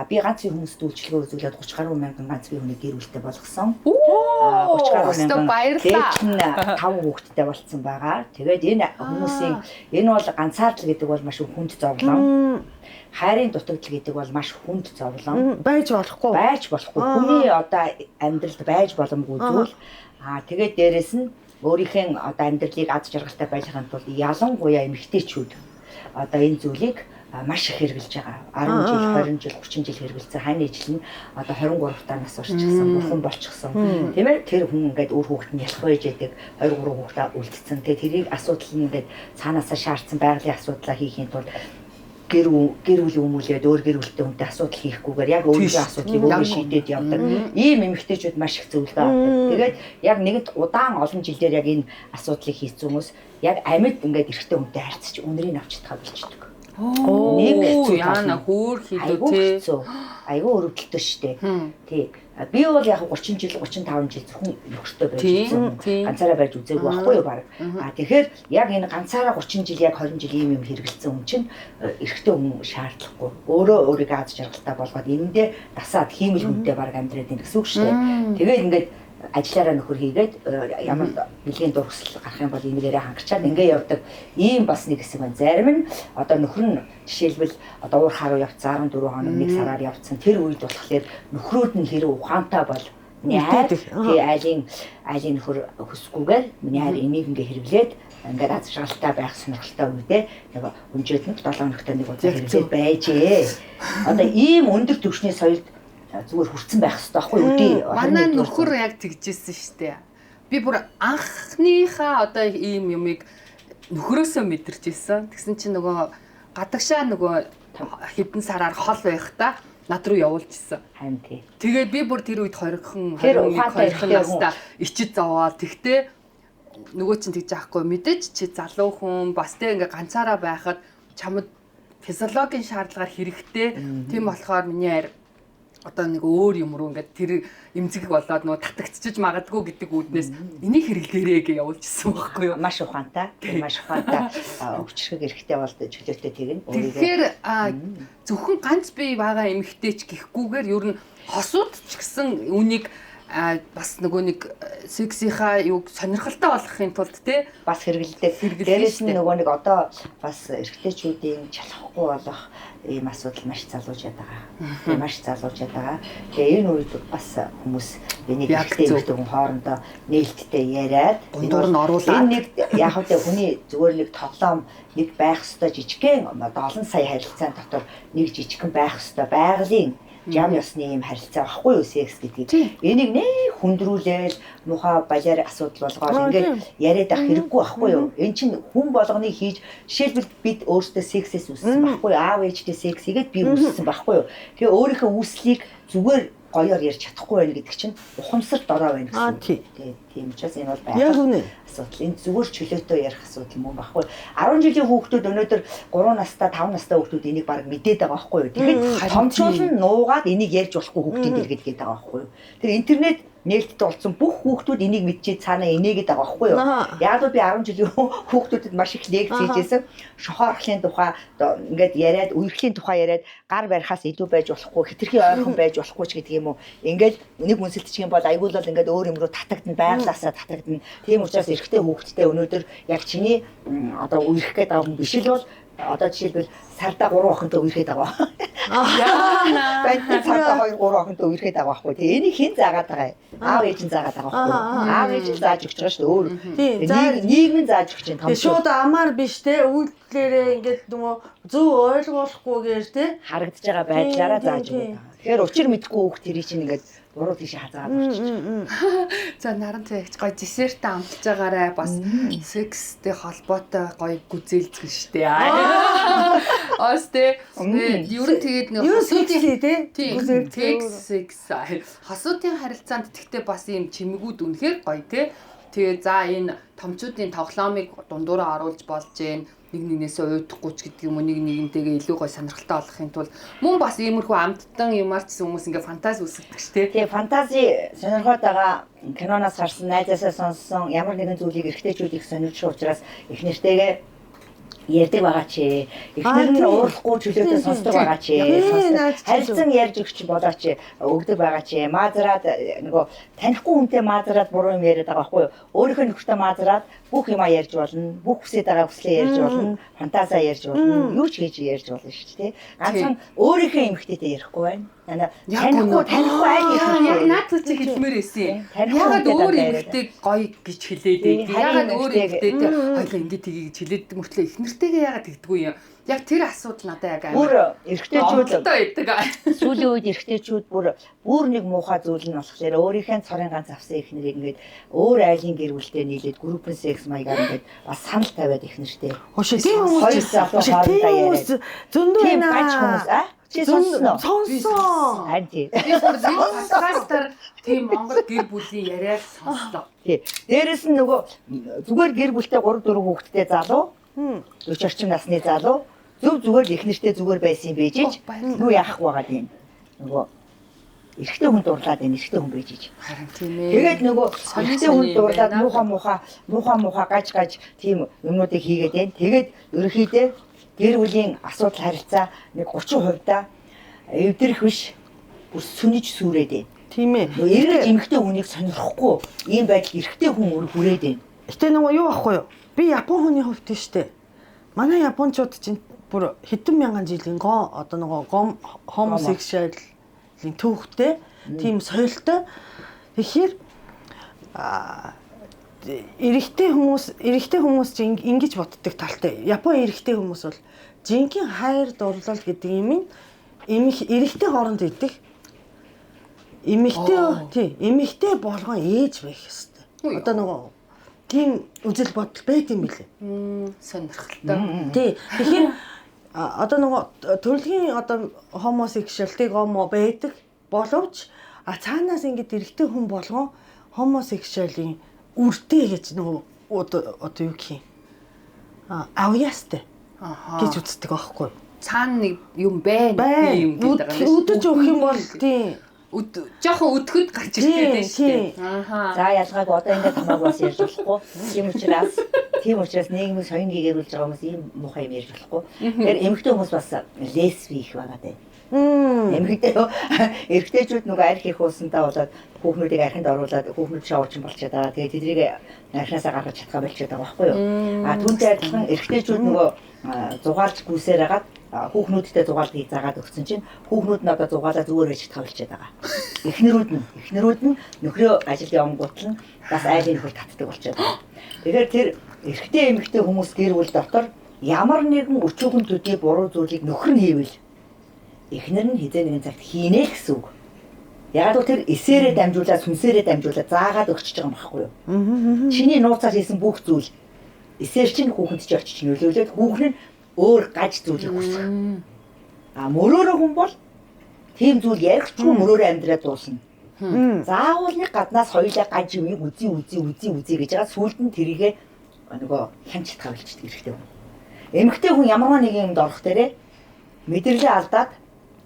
Би ганц бие хүмүүст үйлчлэгээ үзүүлээд 30 гаруй мянган ганц бие хүний гэр бүлтэй болгосон. 30 гаруй мянган баярлалаа. 5 хүүхэдтэй болцсон байгаа. Тэгээд энэ хүмүүсийн энэ бол ганцаардл гэдэг бол маш хүнд зовлон. Хайрын дутагдал гэдэг бол маш хүнд зовлон. Байж болохгүй. Хүний одоо амьдралд байж боломгүй зүйл. Тэгээд дээрэс нь өөрийнхөө одоо амьдралыг аз жаргалтай байлгахын тулд ялангуяа эмэгтэйчүүд одоо энэ зүйлийг маш их хэрэгжилж байгаа. 10 жил, 20 жил, 30 жил хэрэгжилсэн. Хань ижил нь одоо 23 та нас орчихсон, бурхан болчихсон. Тийм ээ? Тэр хүн ингээд өөр хүүхэд нь ялах байж байдаг. 2 3 хүүхдээ үлдсэн. Тэгээ тэрийг асуудал нь ингээд цаанаасаа шаардсан байгалийн асуудлаа хийхийн тулд гэр бүл өмүүлээд өөр гэр бүлтэй хүнтэй асуудал хийхгүйгээр яг өөрийнхөө асуудлыг өөрөө шийдээд явдаг. Ийм эмэгтэйчүүд маш их зөвлөгөө авдаг. Тэгээд яг нэгэнт удаан олон жилээр яг энэ асуудлыг хийсэн хүмүүс яг амьд ингээд эрэгтэй хүнтэй харьцаж үнэрийг авч чадхаа болчихдог. Нэг яана хөөр хийдүү тий. Айгуу өрөвдөлтөө штэ. Тий. Би бол яг 30 жил 35 жил зөвхөн нөхөртөө байж үзсэн. Ганцаараа байж үзээгүй байхгүй юу баг. Тэгэхээр яг энэ ганцаараа 30 жил яг 20 жил ийм юм хэрэгэлсэн хүн чинь эрэгтэй хүн шаардлагагүй. Өөрөө өөрийгөө аз жаргалтай болгоод энэндээ дасаад хиймэл хүнтэй баг амьдраад ийн гэсэн үг штэ. Тэгээд ингээд ажиллаараа нөхөр хийгээд ямар бэлгийн дурсгал гарах юм бол энэгээрээ хангачаад ингээ явдаг ийм бас нэг хэсэг байна. Зарим нь одоо нөхөр нь жишээлбэл одоо уур харуу явцсан 14 хоног нэг сараар явцсан тэр үед болохоор нөхрүүд нь хэрэг ухаантай бол айлын нөхөр хүсгүйгээр миний хайр энийг ингээ хэрэглээд ингээд аз жаргалтай байх сонирхолтой үедээ нэг өнжөөд нь 7 хоногтой нэг удаа хэрэглээд байжээ. Одоо ийм өндөр түвшний соёлд зүгээр хүрцэн байх хэрэгтэй байхгүй юу? Манай нөхөр яг тэгжсэн штэ. Би бүр анхныхаа одоо ийм юмыг нөхрөөсөө мэдэрч ирсэн. Тэгсэн чинь нөгөө гадагшаа нөгөө хэдэн сараар хол байх та над руу явуулж ирсэн. Харин тий. Тэгээд би бүр тэр үед 20хан 21 настай ичид зовоод тэгтээ нөгөө чинь тэгж аахгүй мэдээж чи залуу хүн бас тэг ингээ ганцаараа байхад чамд физиологийн шаардлагаар хэрэгтэй. Тийм болохоор миний арь одоо нэг өөр юм руу ингээд тэр эмзэг болоод нөгөө татагдчихж магадгүй гэдэг үүднээс энийг хэрэглээрэй гэж явуулчихсан байхгүй юу? Маш ухаантай. Маш ухаантай өвчрөх эрхтэй болд чөлөөтэй тэгнэ. Тэгэхээр зөвхөн ганц бие байгаа эмэгтэйч гэхгүйгээр ер нь хосууд ч гэсэн үнийг бас нөгөө нэг сексийнхаа юг сонирхолтой болгохын тулд те бас хэрэгэлдэг. Дээрээс нь нөгөө нэг одоо бас эрэгтэйчүүдийн чалахгүй болох ийм асуудал маш залуужаад байгаа. Маш залуужаад байгаа. Тэгээ энэ үед бас хүмүүс энийг эрэгтэй хүн хоорондоо нээлттэй яриад дундуур нь оруулаад энэ нэг яг л хүний зүгээр нэг тоглоом нэг байх ёстой жижигхэн одоо олон сая харилцаан дотор нэг жижигхэн байх ёстой байгалийн жам ёсны юм харилцаа байхгүй юу секс гэдгийг. Энийг нэг хүндрүүлээл муха балиар асуудал болгоод ингээд яриад ах хэрэггүй байхгүй юу. Эн чинь хүн болгоныг хийж жишээлбэл бид өөрсдөө сексээс үссэн байхгүй юу. Аав ээжтэй секс хийгээд би үссэн байхгүй юу. Тэгээ өөрийнхөө үслийг зүгээр гоёор ярьж чадахгүй байх гэдэг чинь ухамсарт ороо байна гэсэн. Тийм учраас энэ бол байх асуудал. Энэ зүгээр чөлөөтэй ярих асуудал мөн байхгүй. 10 жилийн хүүхдүүд өнөөдөр 3 настай 5 настай хүүхдүүд энийг баг мэдээд байгаа байхгүй юу. Тэгэхээр томчуулн нуугаад энийг ярьж болохгүй хүүхдийн дэргэд гээд байгаа байхгүй юу. Тэр интернет нээлттэй болсон бүх хүүхдүүд энийг мэдчихээ цаанаа инээгээд байгаа байхгүй юу. Яг л би 10 жилийн хүүхдүүдэд маш их лекц хийжсэн. Шохоорхлын тухай ингээд яриад, үерхлийн тухай яриад гар барихаас илүү байж болохгүй, хитрхи ойрхон байж болохгүй ч гэдэг юм уу. Ингээд нэг үнсэлтчих юм бол айгуул бол ингээд өөр юм руу татагдана, байглаасаа татагдана. Тийм учраас эрэгтэй хүүхдтэй өнөөдөр яг чиний одоо үерх гээд байгаа юм биш л бол одоо жишээлбэл сарда 3 охинтой үерхэд байгаа. Яа. Байтны цаатаа 2 3 охинтой үерхэд байгаа байхгүй. Тэгээ энийг хэн заагаад байгаа юм? Аав ээж нь заагаад байгаа байхгүй. Аав ээж нь зааж өгч байгаа шүү дээ. Өөр. Нийгэм зааж өгч чинь том. Тэгээ шууд амаар биш те үйлдэлээрээ ингээд нөгөө зөв ойлгуулахгүйгээр те харагдаж байгаа байдлаараа зааж өгöd. Тэгэхээр учир мэдгүй хүүхд тэрий чинь ингээд буруу тийш хазаад орчих. За наран цагч гоё десертэ амтж байгаарай бас секстэй холбоотой гоё гүзээлцгэн штэ. Остэй ер нь тэгээд нэг хосуудын харилцаанд тэгтээ бас ийм чимэгүүд үнэхээр гоё те. Тэгээ за энэ томчуудын тоглоомыг дундуураа оруулж болж гэн нэг нэгнээсээ уйдахгүй ч гэдэг юм уу нэг нэгнтэйгээ илүү гоё сонирхолтой болохын тулд мөн бас иймэрхүү амттан юмар ч хүмүүс ингээ фантази үсгдэг ч те. Тэгээ фантази сонирхоод байгаа киноноос харсан найзаасаа сонссон ямар нэгэн зүйлийг эргэжтэйчүүд их сонирхож учраас их нэртэйгээ ярьдаг байгаа чи. Эхнэр нь уурлахгүй чөлөөтэй сонсдог байгаа чи. Харилцан ярьж өгч болоо чи өгдөг байгаа чи. Маазраад нөгөө танихгүй хүнтэй маазраад буруу юм яриад байгаа байхгүй юу? Өөрийнхөө нөхөртэй маазраад бүх юма ярьж болно. Бүх хүсэж байгаа хүслээ ярьж болно. Фантазаа ярьж болно. Юу ч хийж ярьж болно шүү дээ. Ганцхан өөрийнхөө эмгтээтэй ярихгүй байна. Танихгүй айл яг наад чи хэлмээр байсан. Ягаад өөр эмгтэйг гоё гэж хэлээд ээ. Ягаад өөр эмгтээтэй хоёлаа ингэ тгий гэж хэлээд мөртлөө их нэртэйгээ ягаад тэгдэггүй юм. Яг тэр асуудал надад яг амар. Бүр эргэжтэйчүүд байдаг. Сүүлийн үед эргэжтэйчүүд бүр нэг муухай зүйл нь болохоор өөрийнхөө цорын ганц авсан их нэрийг ингээд өөр айлын гэр бүлтэй нийлээд группэн секс маягаар ингээд бас санал тавиад их нэртэй. Хошиг тийм хүмүүс зөндөө байна. Чи сонсноо? Сонсон. Харин тийм. Подкастаар тийм Монгол гэр бүлийн яриад сонслоо. Тий. Дээрээс нь нөгөө зүгээр гэр бүлтэй 3 4 хүүхэдтэй залуу 40 орчим насны залуу зүгээр их нэртэй зүгээр байсан юм бийж юу яах байгаад юм. Нөгөө эрэгтэй хүн дурлаад энэ эрэгтэй хүн бийж. Харин тийм ээ. Тэгээд нөгөө эрэгтэй хүн дурлаад муухай гаж тийм юмнуудыг хийгээд байна. Тэгээд ерөнхийдөө гэр бүлийн асуудал харилцаа нэг 30% эвдэрэх биш бүр сүнэж сүрээд байна. Тийм ээ. Эрэгтэй эмэгтэй хүнийг сонирхгүй ийм байдал эрэгтэй хүн хүрээд байна. Гэтэ нөгөө юу ахгүй юу? Би Япон хүний хувьд тийм штэ. Манай японочууд чинь бүр хэдэн мянган жилийн одоо нөгөө homosexual-ийн төвхтэй тийм соёлтой. Тэгэхээр эрэгтэй хүмүүс чинь ингэж боддог талтай. Япон эрэгтэй хүмүүс бол жинхэнэ хайр дурлал гэдэг юм эрэгтэй хооронд идэх. Эмэгтэй болгон ээж байх ёстой. Одоо нөгөө тийм үзэл бодол байт юм билээ. Сонирхолтой. Тий. Тэгэхээр одоо нөгөө төрөлхийн одоо homosexual гомо байдаг боловч цаанаас ингэж эрэгтэй хүн болгон homosexual-ийн үртэй гэж нөгөө одоо юу гэх юм авьяастай гэж үздэг аахгүй. цаана нэг юм байна юм гэдэг юм. Өдөж өгөх юм бол тийм жоохон өдгөд гарч ирдэг шүү дээ. Ааха. За ялгаагүй одоо ингээд хамаагүй бас ярьж болохгүй. Тийм учраас нийгмийн соён гэгэрүүлж байгаа хүмүүс ийм муухай юм ярьж болохгүй. Тэгэхээр эмэгтэй хүмүүс бас лесби их байгаа дээ. Эрэгтэйчүүд нөгөө арх их уусантаа болоод хүүхнүүдийг архинд оруулаад хүүхнүүд шоурчин болчиход байгаа. Тэгээд тэднийг архинасаа гаргаж чадхаа болчиход байгаа байхгүй юу? Түүнтэй адилхан эрэгтэйчүүд нөгөө зугаалж гүйсээр хагаад хүүхнүүдтэй зугаалт хийж заагаад өгсөн чинь хүүхнүүд нь одоо зугаалаа зүгээр ээж чадхаа болчиход байгаа. Эхнэрүүд нь нөхрөө ажилд явангуут нь бас айлын нөхөр татдаг болчиход байгаа. Тэгэхээр тэр эрэгтэй эмэгтэй хүмүүс гэр бүл дотор ямар нэгэн өчүүхэн төдий буруу зүйлийг нөхөр нь хийвэл эхнэр нь хизээ нэгэн цагт хийнэ гэсэн үг. Яг л тэр эсээрээ дамжуулаад сүнсээрээ дамжуулаад заагаад өгчөж байгаа юм баггүй юу? Чиний нууцаар хийсэн бүх зүйл эсээр чинь хүүхэнд ч очиж нөлөөлөд хүүхэн нь өөр гаж зүйлийг хүсэх. Мөрөөрөө хүн бол тийм зүйл ярихчгүй мөрөөрөө амьдраад дуусна. Заавал нэг гаднаас хоёулаа гаж юм үзий гэж байгаа сүулт нь тэрийгэ нөгөө хянч тавилчдаг хэрэгтэй хүн. Эмэгтэй хүн ямарваа нэг юмд орох дээрээ мэдрэлээ алдаад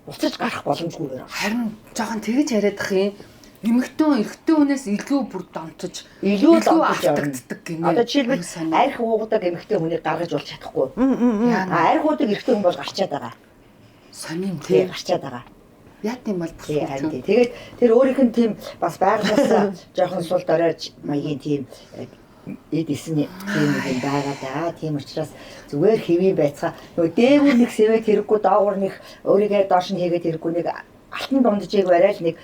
уцаж гарах боломжгүй байна. Харин жоохон тэгэж яриад ах юм. Эмэгтэй хүнээс илүү бүр дамтаж илүү алдагддаг гинэ. Одоо жишээлбэл арх уугадаг эмэгтэй хүнийг гаргаж болж чадахгүй. Арх уудаг эрэгтэй хүн бол гарчаад байгаа. Сонин тий гарчаад байгаа. Яа тийм бол бүсгүй. Тэгээд тэр өөрийнх нь тийм бас байгалаас жоохон сул доройж маягийн тийм эдисний тийм нэг юм байгаа даа. Тийм учраас зүгээр хэвийн байцгаа нөгөө дээгүүр нэг сэвэт хэрэггүй доогуур нэг өөрийгөө доош нь хийгээд хэрэггүй нэг алтан дунджийг барайл нэг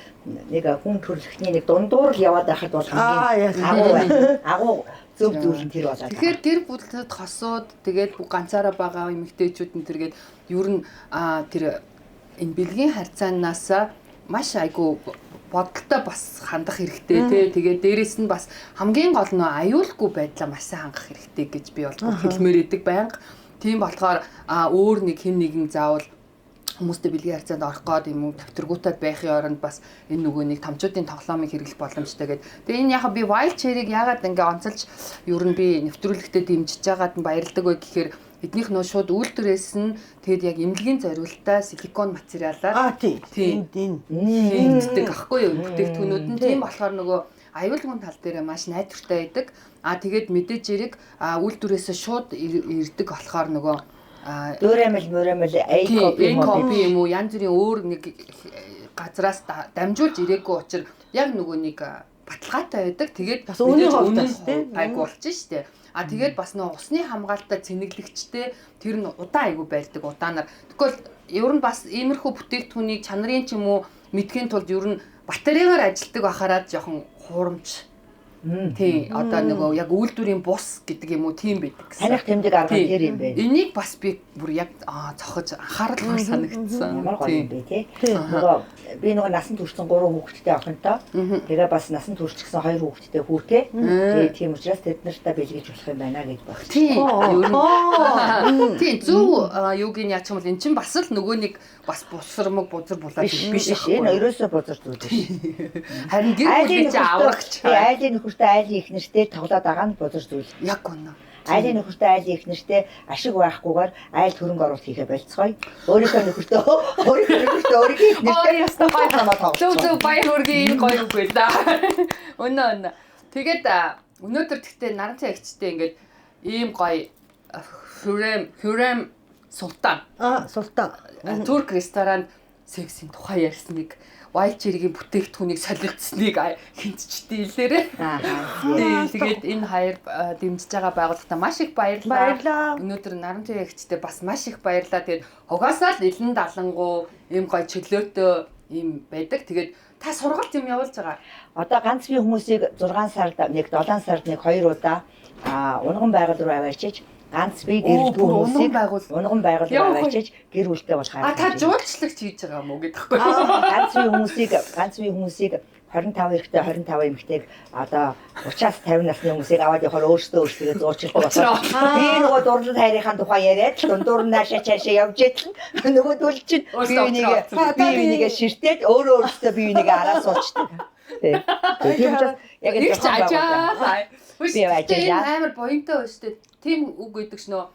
хүн төрлөختний нэг дундуур л яваад байхад бол хамгийн агуу зөв зүйл нь тэр болоод. Тэгэхээр гэр бүлд хосууд тэгээд ганцаараа байгаа эмэгтэйчүүд нь тэргээд ер нь тэр энэ бэлгийн харьцаанаас маш айгу бодолтой бас хандах хэрэгтэй тий. Тэгээд дээрэс нь бас хамгийн гол нь аюулгүй байдлаа маш сайн хангах хэрэгтэй гэж би бол хэлмээр идэг байнга. Тийм болохоор өөр нэг хэн нэгэн заавал хүмүүстэй бэлгийн харьцаанд орох гээд юм уу тавтаргуутаад байхын оронд бас энэ нөгөө нэг томчуудын тоглоомыг хэрэглэх боломжтой гэдэг. Тэгээ энэ яхаа би wild cherry-г яагаад ингээ онцолж ер нь би нэвтрүүлэгтээ дэмжиж байгаад нь баярлдаг вэ гэхээр эднийх нөө шууд үйлдвэрээс нь тэгэд яг эмнэлгийн зориулалтаа силикон материалаар тийм хийгддэг аахгүй юу бүтээгдэхүүнүүд нь тийм болохоор нөгөө аюулгүй тал дээр маш найдвартай байдаг. Тэгээд мэдээж зэрэг үйлдвэрээс шууд ирдэг болохоор нөгөө дөөрэмэл копи юм уу янз бүрийн өөр нэг газраас дамжуулж ирээгүй учраас яг нөгөө нэг баталгаатай байдаг. Тэгээд бас үнэн айгу болчих штеп. Тэгээд бас нөгөө усны хамгаалалтаа цэнэглэгчтэй тэр нь удаан айгу байлдаг удаанаар. Тэгвэл ер нь бас иймэрхүү бүтээгдэхүүнийг чанарын ч юм уу мэдхийн тулд ер нь батарейгаар ажилтдаг байхаараа жоохон хуурамч. Тий одоо нөгөө яг үйлдвэрийн бус гэдэг юм уу тийм байдаг гэсэн. Таних тэмдэг арга тэр юм байна. Энийг бас би бүр яг цохож анхаарал санагдсан. Ямар гоё юм бэ тий. Нөгөө би нөгөө насан туршсан 3 хүүхэдтэй охинтой. Тэгээ бас насан туршчихсан 2 хүүхэдтэй хүүтэй. Тэгээ тийм учраас тэд нартай бэлгэж болох юм байна гэж багч. Тий. Тий зөв юуг нь яач юм бол эн чинь бас л нөгөө нэг бас бусрамг бузар булаад биш шүү. Энэ ерөөсөө бузар зүйл биш. Харин гэр бүлийн чинь аврагч. Айлын нөхөртэй айлын их нэртэй тоглоод байгаа нь бузар зүйл. Яг үнэ. Айлын нөхөртэй айлын их нэртэй ашиг байхгүйгээр айл хөрөнгө оруулалт хийхэ болцгоё. Өөрийнхөө нөхөртөө өөрийнхөө их нэртэй ястаа намаа тоглож. Зөв баяр хүргэе гоё үг байл да. Өнөө. Тэгээд өнөөдөр тэгтээ наранцаа эгчтэй ингээд ийм гоё Хюррем Султан. Султан. Турк ресторанд сексийн тухай ярьсныг wild cherry-гийн бүтээгдэхүүнийг солилцсныг хинтчтэй илээрээ. Тэгээд энэ хоёр дэмжиж байгаа байгууллагата маш их баярлалаа. Өнөөдөр наранцаа ягчтай бас маш их баярлалаа. Тэгээд угаасаа л элен далангуу ийм гоё чөлөөтэй ийм байдаг. Тэгээд та сургалт юм явуулж байгаа. Одоо ганц би хүмүүсийг 6 сард нэг 7 сард нэг 2 удаа унган байгууллага руу аваачиж ганц би гэр бүлийг унган байгууллага аваачиж гэр бүлтэй болох аа та жуулчлагч хийж байгаа юм уу гэдэгхгүй. Ганц би хүмүүсийг 25 эрэгтэй 25 эмэгтэйг одоо 30-аас 50 насны хүмүүсийг аваад явахаар өөрсдөө зуучилдаг болохоор би нөгөө дурлал хайрынхаа тухай яриад дундуур нь наашаа цаашаа явж идэл нөгөө дүүл чинь би энийг ширтээд өөрөөсөө би энийг араа суучдаг. Тийм учраас яг энэ амар боёнтой байна шүү дээ. Тийм үг гэдэг ч нөө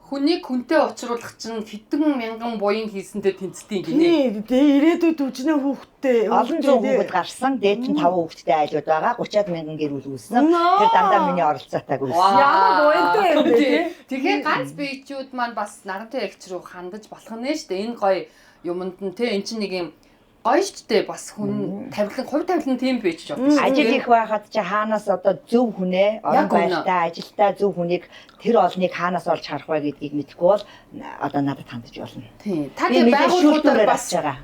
хүнийг хүнтэй уулзруулах чинь хэдэн мянган буян хийсэндээ тэнцдэг гинэ. Тий, ирээдүйд үжнээ хүүхдтэй. Олон зуун хүүхэд гарсан, дээд нь 5 хүүхэдтэй айлууд байгаа. 30-аад мянган гэр бүл үүснэ. Тэр дандаа миний оролцоотойг үүснэ. Ямар буянтай юм бэ тий? Тэгэхээр ганц биечүүд маань бас нарантай ягч руу хандаж болох нь шүү дээ. Энэ гоё юмд нь тий эн чинь нэг юм гоё шүү дээ. Бас хүн тавилан, хувь тавилан тийм байж болно. Ажил их байхад чи хаанаас одоо зөв хүнээ, орон байртаа, ажилдаа зөв хүнийг тэр олныг хаанаас олж харах вэ гэдгийг мэдэхгүй бол одоо надад хандаж болно. Тийм. Та тэр байгууллагуудаар бас байгаа.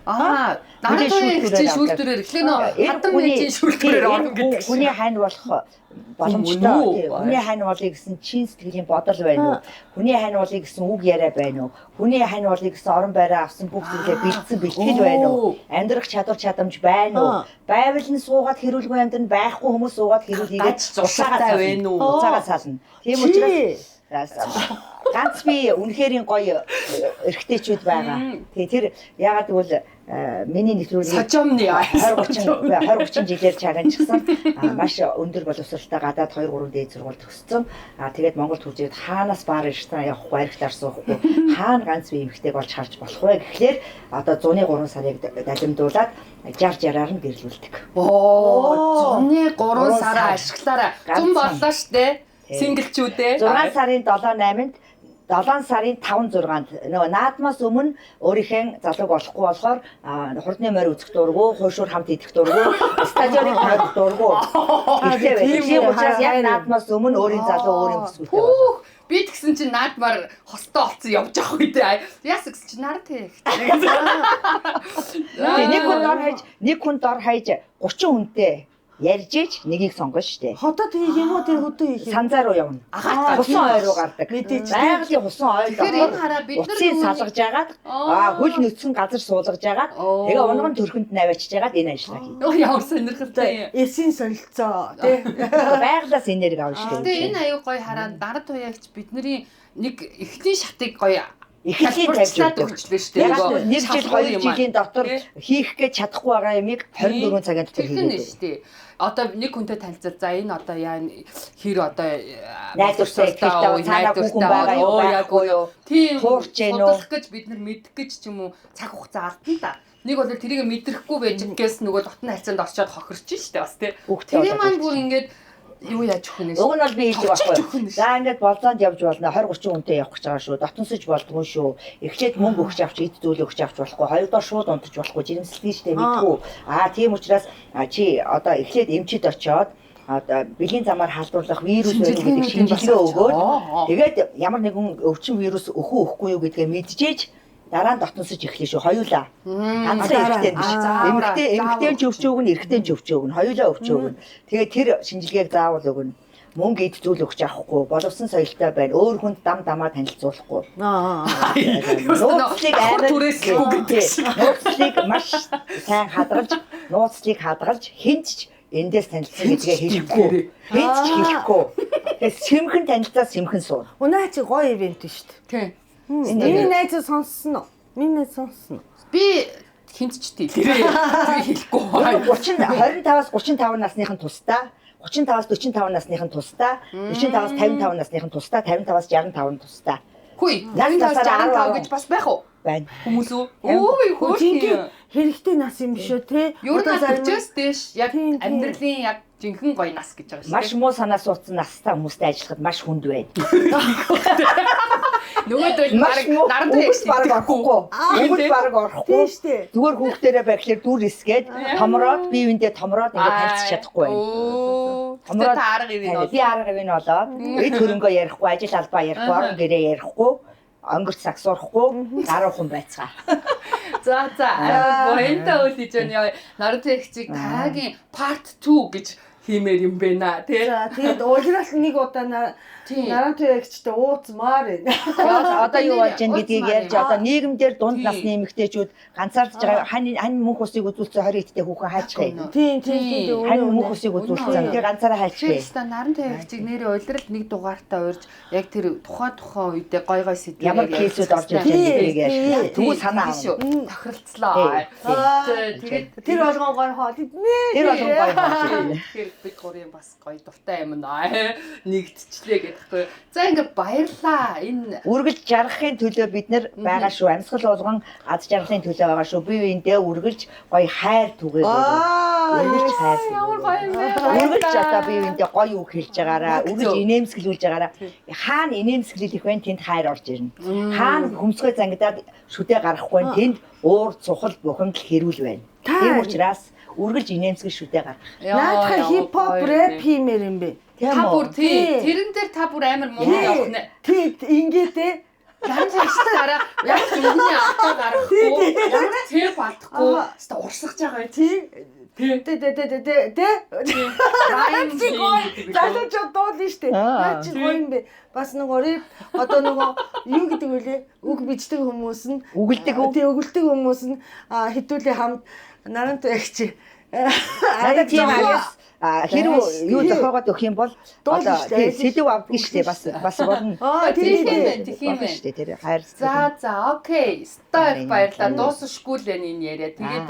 нарантай шүүлтүүрээр эхлэх нөө хатан мэжийн шүүлтүүрээр орно гэдэг. Хүний хань болох боломжтой. Хүний хань болыг гэсэн чин сэтгэлийн бодол байна уу? Хүний хань болыг гэсэн үг яриа байна уу? Хүний хань болыг гэсэн орон байраа авсан бүх зүйлээ бэлдсэн бэлтгэл байна уу? Амьдрах чадвар чадамж байна уу? Байвал нь суугаад хэрүүлгүй амьдрын байхгүй хүмүүс суугаад хэрүүлгээд зуршаатай байна уу? Уцаагаа сална. Тийм учраас ганц би үнэхээр гоё эрэгтэйчүүд байгаа. Тэгээ тэр ягаад гэвэл миний нэвтрүүлгийг сожомны 20-30 жилээр чаганчсан маш өндөр боловсралтай гадаад 2-3 дээд сургууль төгссөн. Тэгээд Монголд хурж ирээд хаанаас баар ирсэн явахгүй баригтаар суухгүй хаана ганц би эмэгтэйг болж харж болох вэ гэхлээр одоо 103 сарыг далимдуулаад 60-60-аар нь гэрлүүлдэг. Оо 103 сараа ашиглаараа зам боллоо штэ. Сингэлчүүдээ 6 сарын 7-8-нд 7 сарын 5-6-нд нөгөө наадмаас өмнө өөрийнхөө залууг олохгүй болохоор хурдны морь үзэх дурггүй, хуушуур хамт идэх дурггүй, стадионыг тавих дурггүй. Тийм учраас яг наадмаас өмнө өөрийн залуу өөрийн бүсгүйтэй болох. Би тэгсэн чинь наадмаар хостой олцсон явж явах үедээ яас гэсэн чинь нарантай. Нэг хүн дор хаяж 30 хүнтэй ярьж ич нэгийг сонгоно штэ. Хотод хийгэнүү тэр хөдөө хийх. Санзаа руу явна. Хусан ой руу гардаг. Байгалийн хусан ой. Тэгэхээр энэ хараа бид нар салгаж агаад хөл нөцсөн газар суулгаж агаад тэгээ унган төрхөнд наваачж агаад энэ ажиллагаа хийнэ. Ямар сонирхолтой. Эсийн солилцоо тий. Байгалаас энерги авна штэ. Тэгээ энэ аюу гоё хараа дарад туяагч бидний нэг эхний шатыг гоё эхлээд тавьж өгчлээ шүү дээ. Яг нэг жил 2 жилийн дотор хийх гэж чадахгүй байгаа юмыг 24 цагийн дотор хийгээд шүү дээ. Одоо нэг хүнтэй танилцал за энэ одоо яа хэр одоо найдвартай цаанаа хүүхэн байгаа юу байхгүй юу тийм хуурч гэнэ үү гэж бид нар мэдэх гэж ч юм уу цаг хугацаа алдсан та. Нэг бол тэрийг мэдрэхгүй байж гээс нөгөө дотны харьцаанд орчоод хохирч штэ бас тий. Тэр маань бүр ингээд юу яаж өгөх нь. Уг нь бол би хэлж байхгүй. За ингээд болзоонд явж болно 20-30 хүнтэй явах гэж байгаа шүү. Дотносож болдгоо шүү. Эхлээд мөнгө өгч авч эд зүйл өгч авч болохгүй. Хоёрдоо шууд унтаж болохгүй. Жирэмслэн штэ мэдгүй. Тийм учраас чи одоо эхлээд эмчид очиод одоо бэлгийн замаар халдварлах вирус байдаг гэдэг шинжилгээ өгөөд тэгээд ямар нэгэн өвчин вирус өхгүй юу гэдгээ мэдчихэж дараа нь дотносож эхлэв шүү. Хоёулаа. Ганцхан эрэгтэй биш. Эмэгтэй ч өвч өгнө, эрэгтэй ч өвч өгнө. Хоёулаа өвч өгнө. Тэгээд тэр шинжилгээг заавал өгнө. Мөнгө эд зүйл өгч авахгүй, боловсон соёлтой байна. Өөр хүнд дам дамаа танилцуулахгүй. Нууцлыг амар түрээсгүй гэдэг шиг. Нууцлыг маш сайн хадгалж, хинч эндээс танилцсан гэдгээ хэлэхгүй. Хинч хэлэхгүй. Тэгээд сэмхэн танилцаа сэмхэн суу. Унаа чи гоё ивент шүү дээ. Тийм. Миний найз сонссон уу? Миний найз сонссон уу? Би хинтчтэй. Би хэлэхгүй. 25-аас 35 насныхан тусдаа, 35-аас 45 насныхан тусдаа, 45-аас 55 насныхан тусдаа, 55-аас 65 тусдаа. Хүй, 65 гэж бас байх уу? Байна. Хүмүүс үү? Өө, хөөе. Хэрэгтэй нас юм биш үү те? Юу нас учраас дэш яг амьдралын яг жинхэнэ гоё нас гэж байгаа шүү. Маш муу санаа суудсан настай хүмүүстэй ажиллахад маш хүнд байна. Нөгөөдөл баг нарантай ягч баг орохгүй. Өнгөд баг орохгүй шүү дээ. Зүгээр хүүхдэрээ байхлаар дүр эсгээд томроод биевиндээ томроод ингээд харьцах чадахгүй байна. Томроод та арга ивэн бол. Би арга ивэн болоод эд хөрөнгөө ярихгүй, ажил албаа ярихгүй, орон гэрээ ярихгүй, өнгөрт сагсуурахгүй, гаруй хүн байцгаа. За боёнтой үйл хийж байна. Нарантай ягчийг таагийн part 2 гэж хиймээр юм байна тий. За тэгээд уулзрал нэг удаа нарантай ягчтай ууцмаар байна. Одоо юу болж байна гэдгийг ярьж одоо нийгэмдэр дунд насны эмэгтэйчүүд ганцаардж байгаа хань мөнх усыг үзүүлсэн 20 эдтэй хүүхэн хайчих юм. Тийм. Хань мөнх усыг үзүүлсэн. Тэр ганцаараа хайчих. Тэгэхээр нарантай ягчийг нэрээ уулзрал нэг дугаартаа урьж яг тэр тухайн үедээ гой сэдвээр ямар кейсүүд орж ирж байгаа гэдгийг ярьж. Тэгвэл санаа шүү. Тохиролцлоо. Тэр болгон гой хоол иднэ. Тэр болгон гой хоол иднэ. бид гурийн бас гоё дуртай юм аа. Нэгдчихлээ гэдэгхгүй. За ингээд баярлаа. Энэ Үргэлж жаргахын төлөө бид нэр байгаа шүү. Амьсгал болгон аз жаргалын төлөө байгаа шүү. Бие биендээ үргэлж гоё хайр түгээгээд. Үргэлж хайр. ямар гоё юм бэ? Үргэлж одоо бие биендээ гоё үг хэлж байгаараа, үргэлж инээмсэглүүлж байгаараа. Хаана инээмсэглэл их байна, тэнд хайр орж ирнэ. Хаана хөмсгөө зангидаад шүдэ гарахгүй байна, тэнд уур цухал бухимдал хэрүүл байна. Тийм учраас үргэлж инээмсгэл шүдэ гаргах. Наадах хипхоп рэп хиймээр юм бэ. Та бүр тий. Тэрэн дээр та бүр амар муу явах нэ. Тий ингээд Янз ажиллаараа яг зөвхөн автаа гаргахгүй, яг тэр балтахгүй, хэвээ урсгаж байгаа тий. Райм залууч дуулна штэ. Наа чи гоё юм бэ. Бас нөгөө рэп одоо нөгөө юу гэдэг вүлээ? Үг бичдэг хүмүүс нь Үгэлдэг үү? Тий, өгөлдөг хүмүүс нь хитүүлээ хамт нарантай ягч. Надад тийм араас хэрэг юу зохиогоод өгөх юм бол одоо сэдв авдаг штэ бас болно. тийм ээ. Штэ тэр хайр. За окей. Стойк баярлаа. Дуусахгүй л энэ яриа. Тэгээд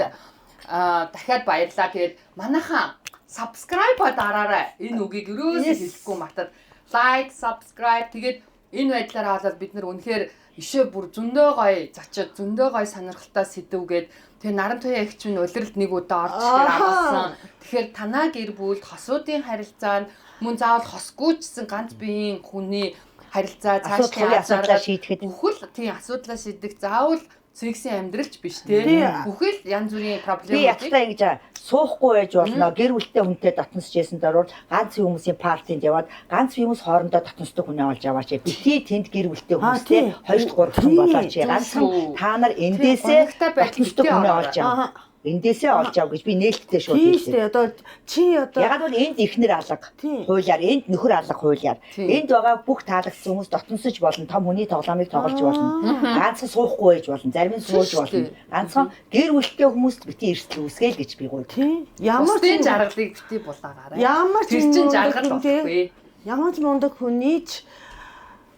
дахиад баярлаа. Тэгээд манайхан subscribe дараарай. Энэ үгийг өрөөсөө хэлэхгүй мартаад like, subscribe. Тэгээд энэ байдлаараа болоод бид нар үнэхээр ишээ бүр зөндөө гоё зочид, зөндөө гоё сонирхолтой сэдвгээд тэгээ наран туяа ихч минь улиралд нэг удаа орж ирээр авсан. Тэгэхээр танаа гэр бүл хосуудын харилцаанд мөн заавал хосгүйчсэн ганц биеийн хүний харилцаа асуудлаа шийдэхэд бүхэл тийм асуудлаа шийдэх заавал цэгсэн амьдралч биш те. Бүхэл янз бүрийн проблем. Би яттай ингэж суухгүй байж болно. Гэр бүлтэй хүнтэй дотносч ясанд орвол ганц хүмүүсийн партинд яваад ганц хүмүүс хоорондоо дотносдог хүнээ олж аваач. Бити тэнд гэр бүлтэй хүмүүстэй 2-3 хүн болооч. Ганцхан та нар эндээсээ дотносдог хүнээ олж аваа. Эндээсээ олж ав гэж би нээлттэй шууд хэлсэн. Тийм одоо чи одоо ягаад бол энд ихнэр алга хуулиар, энд нөхөр алга хуулиар. Энд байгаа бүх таалагдсан хүмүүс дотносож болно. Том хүний тоглоомыг тоглож болно. Ганцхан суухгүй байж болно. Зарим нь сууж болно. Ганцхан гэр бүлтэй хүмүүст бити эрсдэл үүсгээл гэж би гуйд. Тийм. Ямар ч жаргалыг бити булаагаарай. Ямар ч чинь жаргал болохгүй. Ямар ч мундаг хүнийч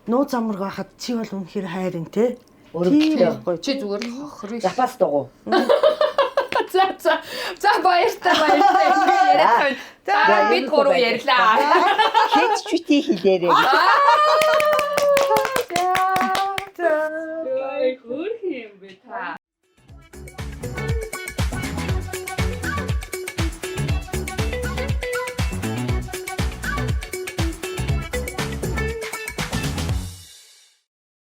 нууц амраг байхад чи бол үнэхээр хайрын те. Өөрөөр чи зүгээр л хохроо. Запас дугуй. За баяртай яриад байна. За бид гурав ярьлаа. Хэд ч үгүй хэлээрээ.